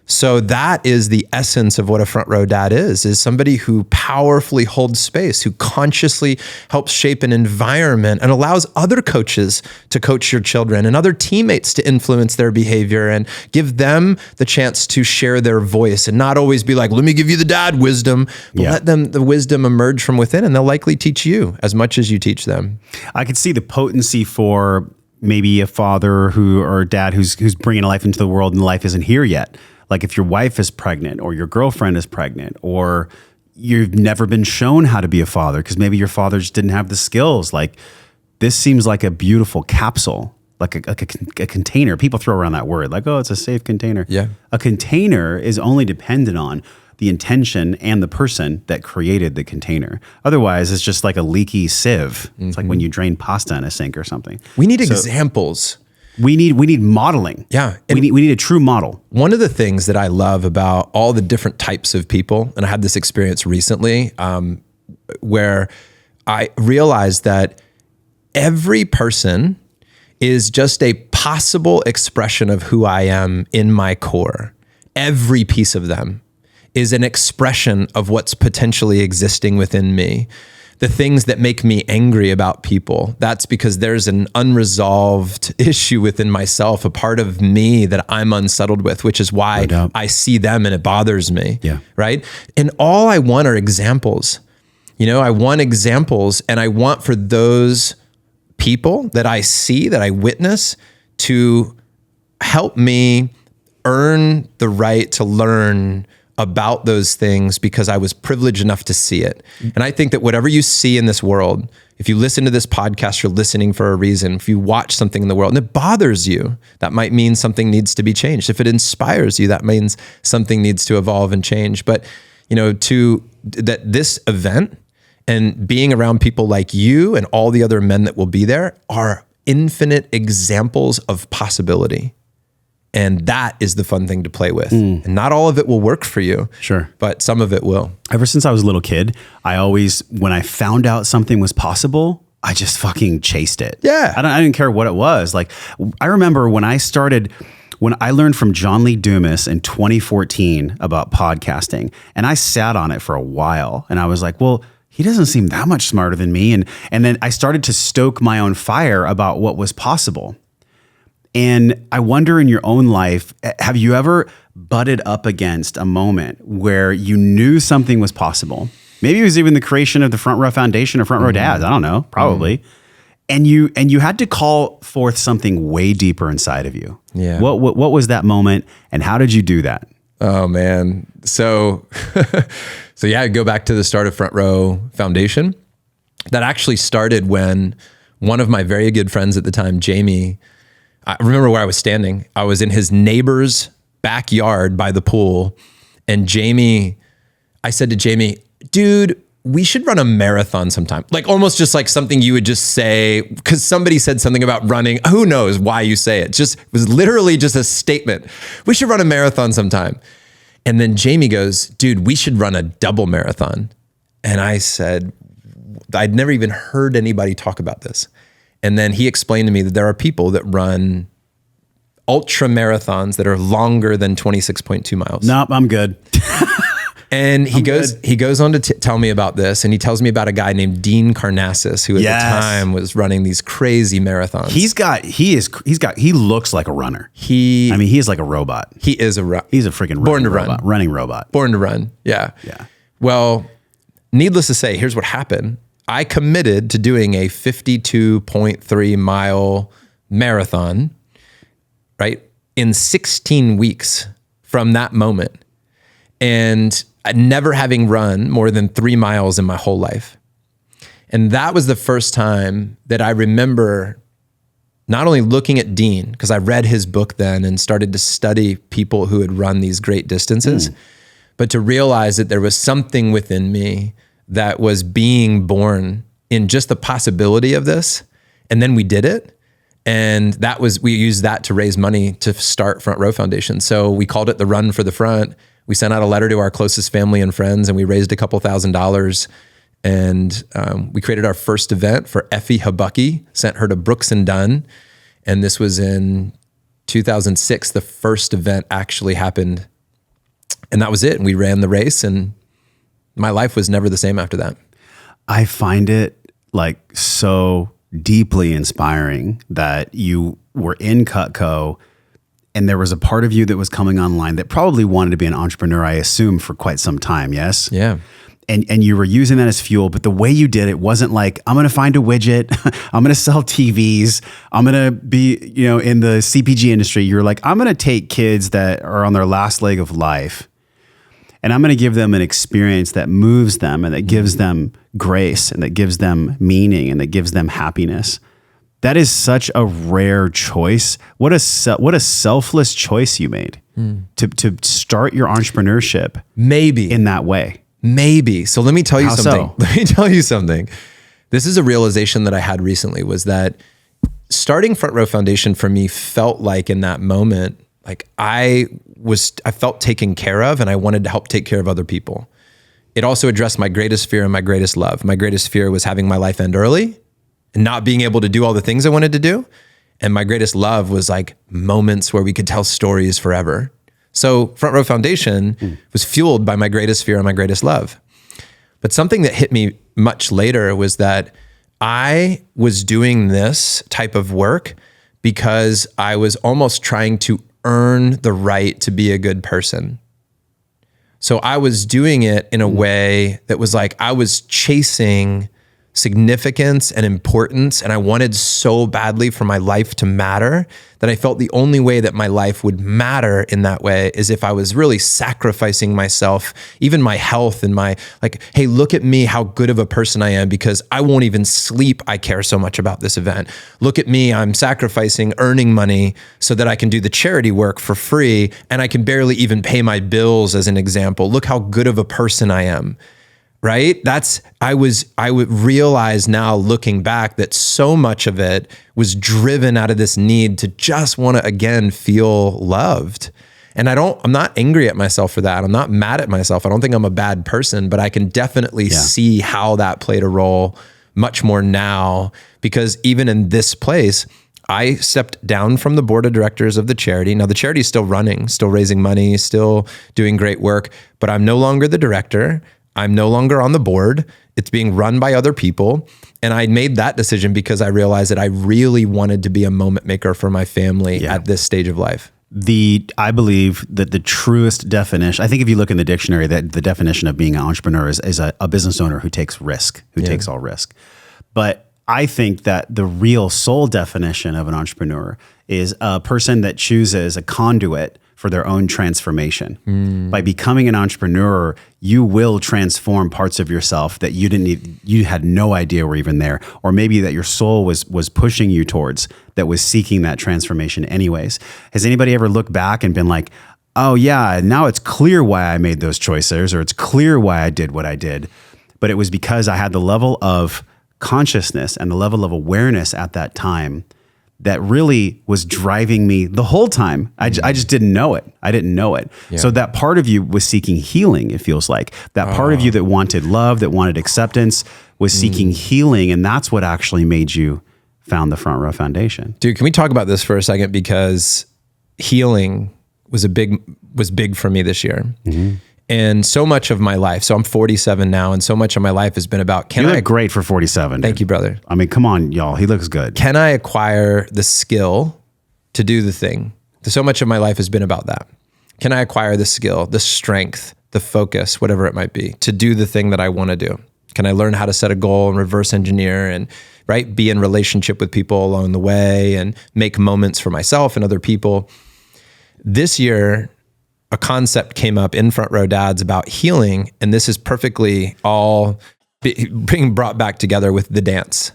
So that is the essence of what a front row dad is somebody who powerfully holds space, who consciously helps shape an environment and allows other coaches to coach your children and other teammates to influence their behavior and give them the chance to share their voice and not always be like, let me give you the dad wisdom, but let them, the wisdom emerge from within, and they'll likely teach you as much as you teach them. I could see the potency for maybe a father or a dad who's bringing a life into the world and the life isn't here yet. Like if your wife is pregnant or your girlfriend is pregnant, or you've never been shown how to be a father because maybe your father just didn't have the skills. Like, this seems like a beautiful capsule, like a container. People throw around that word like, oh, it's a safe container. Yeah. A container is only dependent on the intention and the person that created the container. Otherwise, it's just like a leaky sieve. It's like when you drain pasta in a sink or something. We need examples. We need modeling. Yeah. We need a true model. One of the things that I love about all the different types of people, and I had this experience recently where I realized that every person is just a possible expression of who I am in my core. Every piece of them is an expression of what's potentially existing within me. The things that make me angry about people, that's because there's an unresolved issue within myself, a part of me that I'm unsettled with, which is why I see them and it bothers me. Yeah. Right. And all I want are examples. I want examples, and I want for those people that I see, that I witness, to help me earn the right to learn about those things because I was privileged enough to see it. And I think that whatever you see in this world, if you listen to this podcast, you're listening for a reason. If you watch something in the world and it bothers you, that might mean something needs to be changed. If it inspires you, that means something needs to evolve and change. But, that this event and being around people like you and all the other men that will be there are infinite examples of possibility. And that is the fun thing to play with. And not all of it will work for you. Sure. But some of it will. Ever since I was a little kid, I always, when I found out something was possible, I just fucking chased it. Yeah. I didn't care what it was. Like, I remember when I learned from John Lee Dumas in 2014 about podcasting, and I sat on it for a while, and I was like, well, he doesn't seem that much smarter than me. And then I started to stoke my own fire about what was possible. And I wonder in your own life, have you ever butted up against a moment where you knew something was possible? Maybe it was even the creation of the Front Row Foundation or Front Row Dads. I don't know, probably. And you had to call forth something way deeper inside of you. Yeah. What was that moment, and how did you do that? Oh man. So yeah, go back to the start of Front Row Foundation. That actually started when one of my very good friends at the time, Jamie, I remember where I was standing. I was in his neighbor's backyard by the pool. And I said to Jamie, dude, we should run a marathon sometime. Like almost just like something you would just say, because somebody said something about running. Who knows why you say it? It was literally just a statement. We should run a marathon sometime. And then Jamie goes, dude, we should run a double marathon. And I said, I'd never even heard anybody talk about this. And then he explained to me that there are people that run ultra marathons that are longer than 26.2 miles. Nope, I'm good. And he goes on to tell me about this, and he tells me about a guy named Dean Karnassus, who at the time was running these crazy marathons. He looks like a runner. He is like a robot. He is he's a freaking running robot. Born to run. Yeah. Yeah. Well, needless to say, here's what happened. I committed to doing a 52.3 mile marathon, right, in 16 weeks from that moment. And never having run more than 3 miles in my whole life. And that was the first time that I remember not only looking at Dean, because I read his book then and started to study people who had run these great distances, but to realize that there was something within me that was being born in just the possibility of this. And then we did it. And we used that to raise money to start Front Row Foundation. So we called it the Run for the Front. We sent out a letter to our closest family and friends, and we raised a couple $1,000s. And we created our first event for Effie Habucky, sent her to Brooks and Dunn. And this was in 2006. The first event actually happened. And that was it. And we ran the race, and my life was never the same after that. I find it like so deeply inspiring that you were in Cutco, and there was a part of you that was coming online that probably wanted to be an entrepreneur, I assume, for quite some time. Yes. Yeah. And you were using that as fuel, but the way you did it wasn't like, I'm going to find a widget. I'm going to sell TVs. I'm going to be, in the CPG industry. You're like, I'm going to take kids that are on their last leg of life, and I'm going to give them an experience that moves them and that gives them grace and that gives them meaning and that gives them happiness. That is such a rare choice. What a selfless choice you made to start your entrepreneurship. Maybe in that way. Maybe. So let me tell you How something. so? Let me tell you something. This is a realization that I had recently, was that starting Front Row Foundation for me felt like in that moment, like I felt taken care of, and I wanted to help take care of other people. It also addressed my greatest fear and my greatest love. My greatest fear was having my life end early and not being able to do all the things I wanted to do. And my greatest love was like moments where we could tell stories forever. So Front Row Foundation was fueled by my greatest fear and my greatest love. But something that hit me much later was that I was doing this type of work because I was almost trying to earn the right to be a good person. So I was doing it in a way that was like, I was chasing significance and importance, and I wanted so badly for my life to matter that I felt the only way that my life would matter in that way is if I was really sacrificing myself, even my health and my hey, look at me, how good of a person I am because I won't even sleep. I care so much about this event. Look at me, I'm sacrificing earning money so that I can do the charity work for free, and I can barely even pay my bills as an example. Look how good of a person I am. Right? I would realize now looking back that so much of it was driven out of this need to just want to again feel loved. And I'm not angry at myself for that. I'm not mad at myself. I don't think I'm a bad person, but I can definitely see how that played a role much more now, because even in this place, I stepped down from the board of directors of the charity. Now the charity is still running, still raising money, still doing great work, but I'm no longer the director. I'm no longer on the board. It's being run by other people. And I made that decision because I realized that I really wanted to be a moment maker for my family at this stage of life. I believe that the truest definition, I think if you look in the dictionary, that the definition of being an entrepreneur is a business owner who takes risk, who takes all risk. But I think that the real soul definition of an entrepreneur is a person that chooses a conduit for their own transformation. By becoming an entrepreneur, you will transform parts of yourself that you had no idea were even there, or maybe that your soul was pushing you towards, that was seeking that transformation anyways. Has anybody ever looked back and been like, oh yeah, now it's clear why I made those choices, or it's clear why I did what I did, but it was because I had the level of consciousness and the level of awareness at that time that really was driving me the whole time. I just didn't know it. I didn't know it. Yeah. So that part of you was seeking healing, it feels like. That part of you that wanted love, that wanted acceptance, was seeking healing. And that's what actually made you found the Front Row Foundation. Dude, can we talk about this for a second? Because healing was big for me this year. And so much of my life, so I'm 47 now, and so much of my life has been about, you look great for 47. Thank you, brother. I mean, come on, y'all. He looks good. Can I acquire the skill to do the thing? So much of my life has been about that. Can I acquire the skill, the strength, the focus, whatever it might be, to do the thing that I want to do? Can I learn how to set a goal and reverse engineer and be in relationship with people along the way and make moments for myself and other people? This year, a concept came up in Front Row Dads about healing, and this is perfectly all being brought back together with the dance.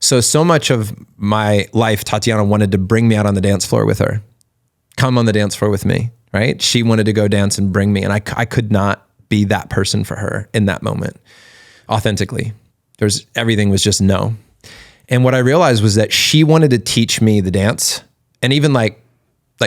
So much of my life, Tatiana wanted to bring me out on the dance floor with her. Come on the dance floor with me, right? She wanted to go dance and bring me, and I could not be that person for her in that moment, authentically. Everything was just no. And what I realized was that she wanted to teach me the dance, and even like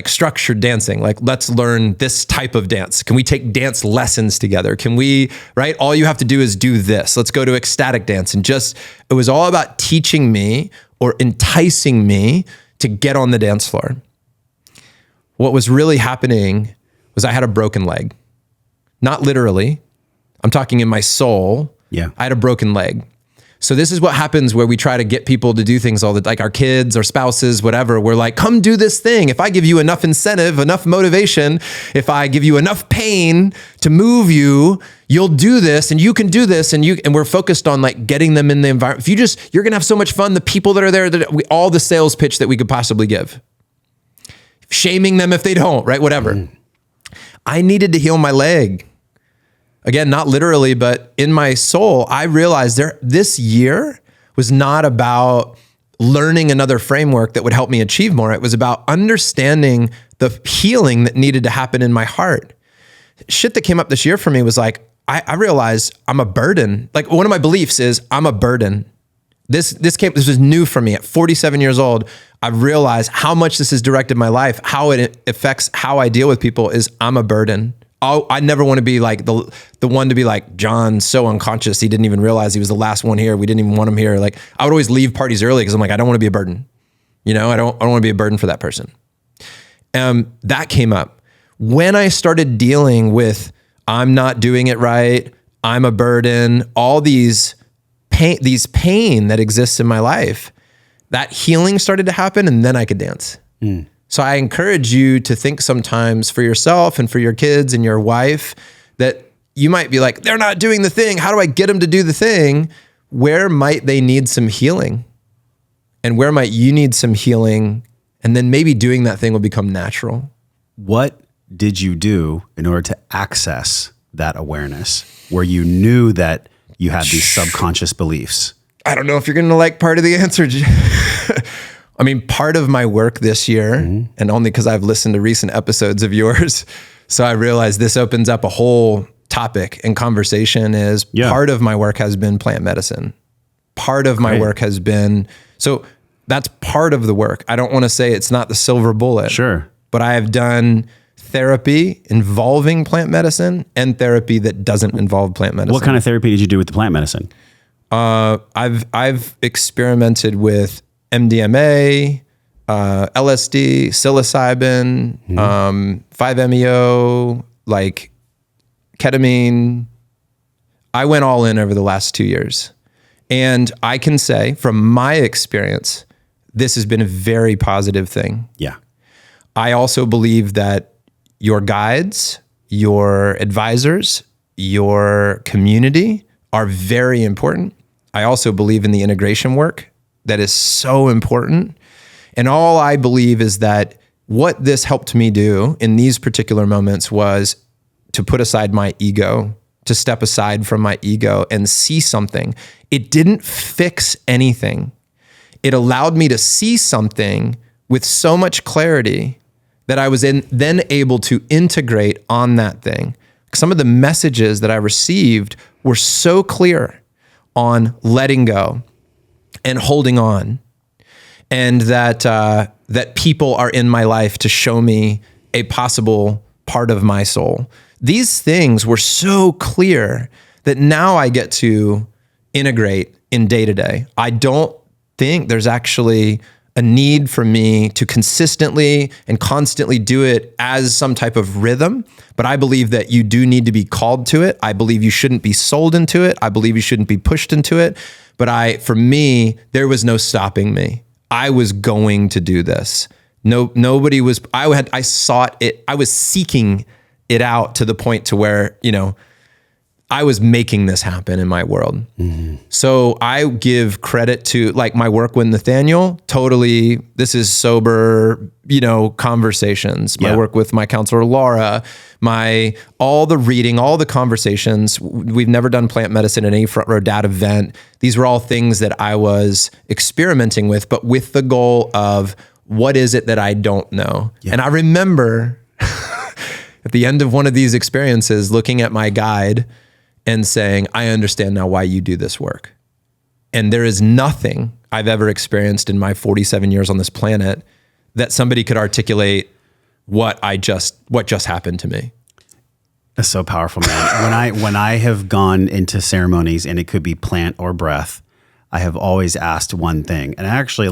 structured dancing, like let's learn this type of dance. Can we take dance lessons together? Can we, all you have to do is do this. Let's go to ecstatic dance. And it was all about teaching me or enticing me to get on the dance floor. What was really happening was I had a broken leg. Not literally. I'm talking in my soul. Yeah. I had a broken leg. So this is what happens where we try to get people to do things like our kids or spouses, whatever. We're like, come do this thing. If I give you enough incentive, enough motivation, if I give you enough pain to move you, you'll do this and you can do this. And we're focused on getting them in the environment. You're going to have so much fun. The people that are there, all the sales pitch that we could possibly give, shaming them if they don't, whatever. I needed to heal my leg. Again, not literally, but in my soul, I realized this year was not about learning another framework that would help me achieve more. It was about understanding the healing that needed to happen in my heart. Shit that came up this year for me was I realized I'm a burden. One of my beliefs is I'm a burden. This was new for me at 47 years old. I realized how much this has directed my life, how it affects how I deal with people is I'm a burden. I never want to be the one to be like, John's so unconscious. He didn't even realize he was the last one here. We didn't even want him here. I would always leave parties early because I'm I don't want to be a burden. I don't want to be a burden for that person. That came up when I started dealing with, I'm not doing it right. I'm a burden. All these pain that exists in my life, that healing started to happen, and then I could dance. So I encourage you to think sometimes for yourself and for your kids and your wife that you might be like, they're not doing the thing. How do I get them to do the thing? Where might they need some healing? And where might you need some healing? And then maybe doing that thing will become natural. What did you do in order to access that awareness where you knew that you had these subconscious beliefs? I don't know if you're going to like part of the answer. I mean, part of my work this year, and only because I've listened to recent episodes of yours, so I realized this opens up a whole topic and conversation is part of my work has been plant medicine. Part of my work has been, so that's part of the work. I don't want to say it's not the silver bullet. Sure. But I have done therapy involving plant medicine and therapy that doesn't involve plant medicine. What kind of therapy did you do with the plant medicine? I've experimented with MDMA, LSD, psilocybin, 5-MeO, ketamine, I went all in over the last 2 years. And I can say from my experience, this has been a very positive thing. Yeah. I also believe that your guides, your advisors, your community are very important. I also believe in the integration work that is so important. And all I believe is that what this helped me do in these particular moments was to put aside my ego, to step aside from my ego and see something. It didn't fix anything. It allowed me to see something with so much clarity that I was then able to integrate on that thing. Some of the messages that I received were so clear on letting go and holding on, and that people are in my life to show me a possible part of my soul. These things were so clear that now I get to integrate in day to day. I don't think there's actually a need for me to consistently and constantly do it as some type of rhythm, but I believe that you do need to be called to it. I believe you shouldn't be sold into it. I believe you shouldn't be pushed into it. But for me, there was no stopping me. I was going to do this. Nobody was, I sought it. I was seeking it out to the point to where, I was making this happen in my world. Mm-hmm. So I give credit to like my work with Nathaniel. Totally, this is sober, conversations. My work with my counselor, Laura, all the reading, all the conversations. We've never done plant medicine at any Front Row Dad event. These were all things that I was experimenting with, but with the goal of what is it that I don't know? Yeah. And I remember at the end of one of these experiences, looking at my guide and saying, I understand now why you do this work. And there is nothing I've ever experienced in my 47 years on this planet that somebody could articulate what just happened to me. That's so powerful, man. When I have gone into ceremonies, and it could be plant or breath, I have always asked one thing. And actually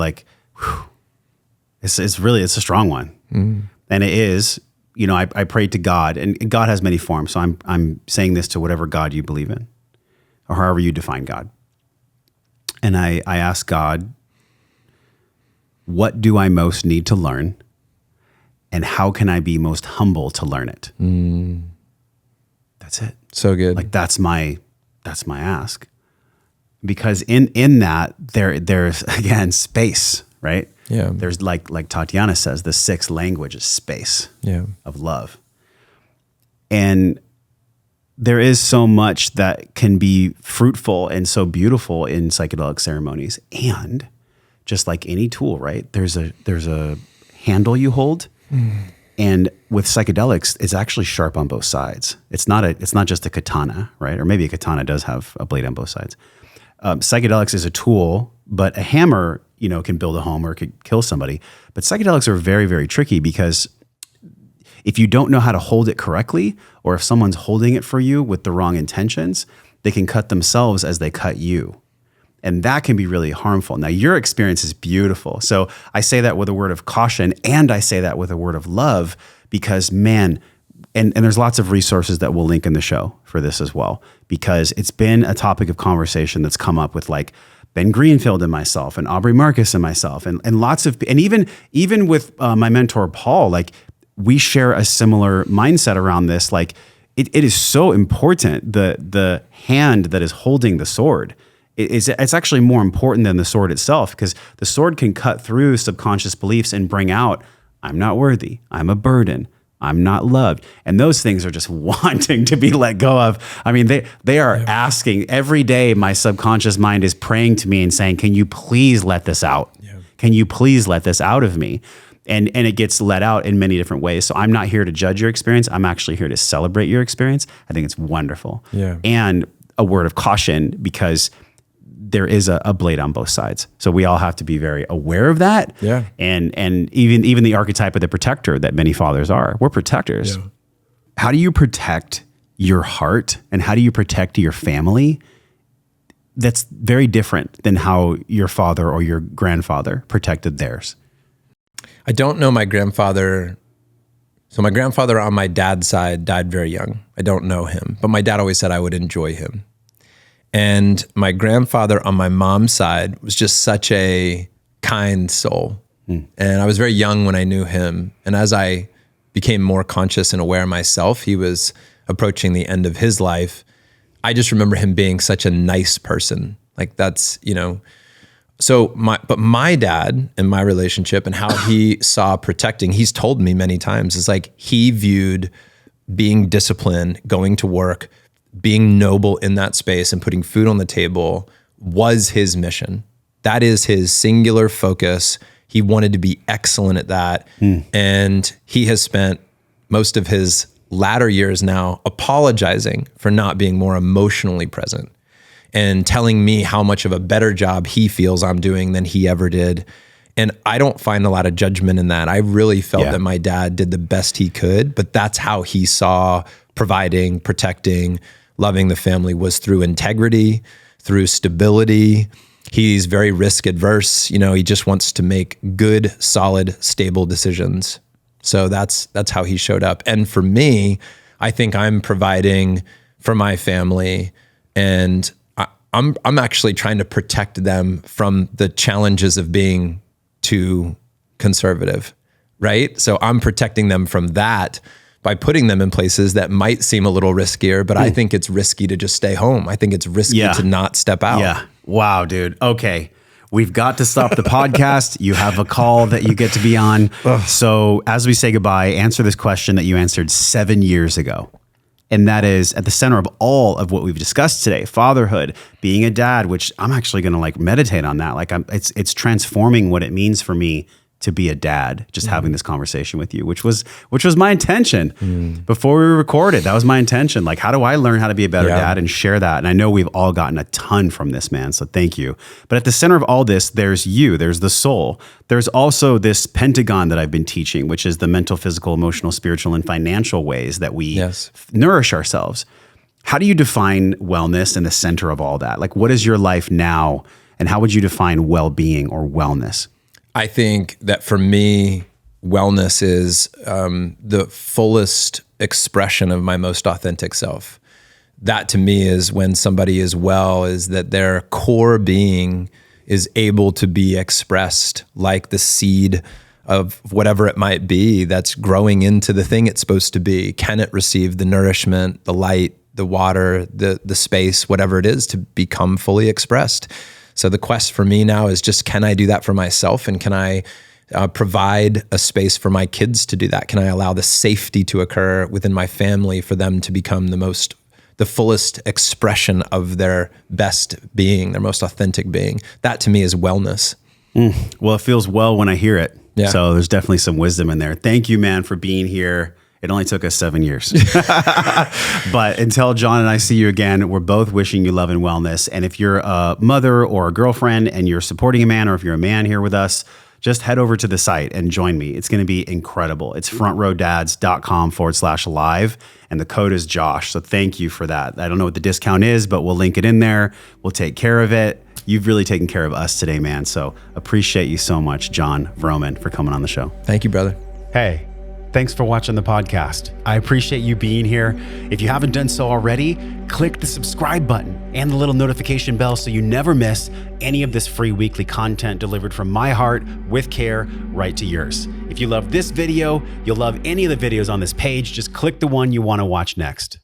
it's a strong one. Mm. And it is, I prayed to God, and God has many forms. So I'm saying this to whatever God you believe in, or however you define God. And I asked God, what do I most need to learn? And how can I be most humble to learn it? Mm. That's it. So good. Like that's my ask. Because in that there's again space, right? Yeah. There's like Tatiana says, the sixth language is space of love. And there is so much that can be fruitful and so beautiful in psychedelic ceremonies. And just like any tool, right? There's a handle you hold. Mm. And with psychedelics, it's actually sharp on both sides. It's not just a katana, right? Or maybe a katana does have a blade on both sides. Psychedelics is a tool, but a hammer, can build a home or could kill somebody. But psychedelics are very, very tricky because if you don't know how to hold it correctly, or if someone's holding it for you with the wrong intentions, they can cut themselves as they cut you. And that can be really harmful. Now, your experience is beautiful. So I say that with a word of caution, and I say that with a word of love, because man, and there's lots of resources that we'll link in the show for this as well, because it's been a topic of conversation that's come up with like Ben Greenfield and myself and Aubrey Marcus and myself and lots of, and even with my mentor, Paul, like we share a similar mindset around this. Like it is so important. The hand that is holding the sword, it's actually more important than the sword itself, because the sword can cut through subconscious beliefs and bring out, I'm not worthy, I'm a burden, I'm not loved. And those things are just wanting to be let go of. I mean, they are asking every day. My subconscious mind is praying to me and saying, can you please let this out? Yeah. Can you please let this out of me? And it gets let out in many different ways. So I'm not here to judge your experience. I'm actually here to celebrate your experience. I think it's wonderful. Yeah. And a word of caution, because there is a blade on both sides. So we all have to be very aware of that. Yeah. And even the archetype of the protector that many fathers are. We're protectors. Yeah. How do you protect your heart, and how do you protect your family? That's very different than how your father or your grandfather protected theirs. I don't know my grandfather. So my grandfather on my dad's side died very young. I don't know him, but my dad always said I would enjoy him. And my grandfather on my mom's side was just such a kind soul. And I was very young when I knew him. And as I became more conscious and aware myself, he was approaching the end of his life. I just remember him being such a nice person. Like that's, so my dad and my relationship and how he saw protecting, he's told me many times, is like he viewed being disciplined, going to work, being noble in that space and putting food on the table was his mission. That is his singular focus. He wanted to be excellent at that. And he has spent most of his latter years now apologizing for not being more emotionally present and telling me how much of a better job he feels I'm doing than he ever did. And I don't find a lot of judgment in that. I really felt that my dad did the best he could, but that's how he saw providing, protecting, loving the family was through integrity, through stability. He's very risk adverse. He just wants to make good, solid, stable decisions. So that's how he showed up. And for me, I think I'm providing for my family, and I'm actually trying to protect them from the challenges of being too conservative, right? So I'm protecting them from that by putting them in places that might seem a little riskier, but I think it's risky to just stay home. I think it's risky to not step out. Yeah. Wow, dude. Okay. We've got to stop the podcast. You have a call that you get to be on. So as we say goodbye, answer this question that you answered 7 years ago. And that is at the center of all of what we've discussed today: fatherhood, being a dad, which I'm actually going to meditate on that. It's transforming what it means for me to be a dad, just having this conversation with you, which was my intention before we recorded. That was my intention. Like, how do I learn how to be a better dad and share that? And I know we've all gotten a ton from this, man. So thank you. But at the center of all this, there's you, there's the soul. There's also this pentagon that I've been teaching, which is the mental, physical, emotional, spiritual, and financial ways that we nourish ourselves. How do you define wellness in the center of all that? Like, what is your life now? And how would you define well-being or wellness? I think that for me, wellness is the fullest expression of my most authentic self. That to me is when somebody is well, is that their core being is able to be expressed like the seed of whatever it might be that's growing into the thing it's supposed to be. Can it receive the nourishment, the light, the water, the space, whatever it is, to become fully expressed? So the quest for me now is just, can I do that for myself? And can I provide a space for my kids to do that? Can I allow the safety to occur within my family for them to become the fullest expression of their best being, their most authentic being? That to me is wellness. Well, it feels well when I hear it. Yeah. So there's definitely some wisdom in there. Thank you, man, for being here. It only took us 7 years. But until Jon and I see you again, we're both wishing you love and wellness. And if you're a mother or a girlfriend and you're supporting a man, or if you're a man here with us, just head over to the site and join me. It's going to be incredible. It's frontrowdads.com/live. And the code is Josh. So thank you for that. I don't know what the discount is, but we'll link it in there. We'll take care of it. You've really taken care of us today, man. So appreciate you so much, Jon Vroman, for coming on the show. Thank you, brother. Hey. Thanks for watching the podcast. I appreciate you being here. If you haven't done so already, click the subscribe button and the little notification bell so you never miss any of this free weekly content delivered from my heart with care right to yours. If you love this video, you'll love any of the videos on this page. Just click the one you want to watch next.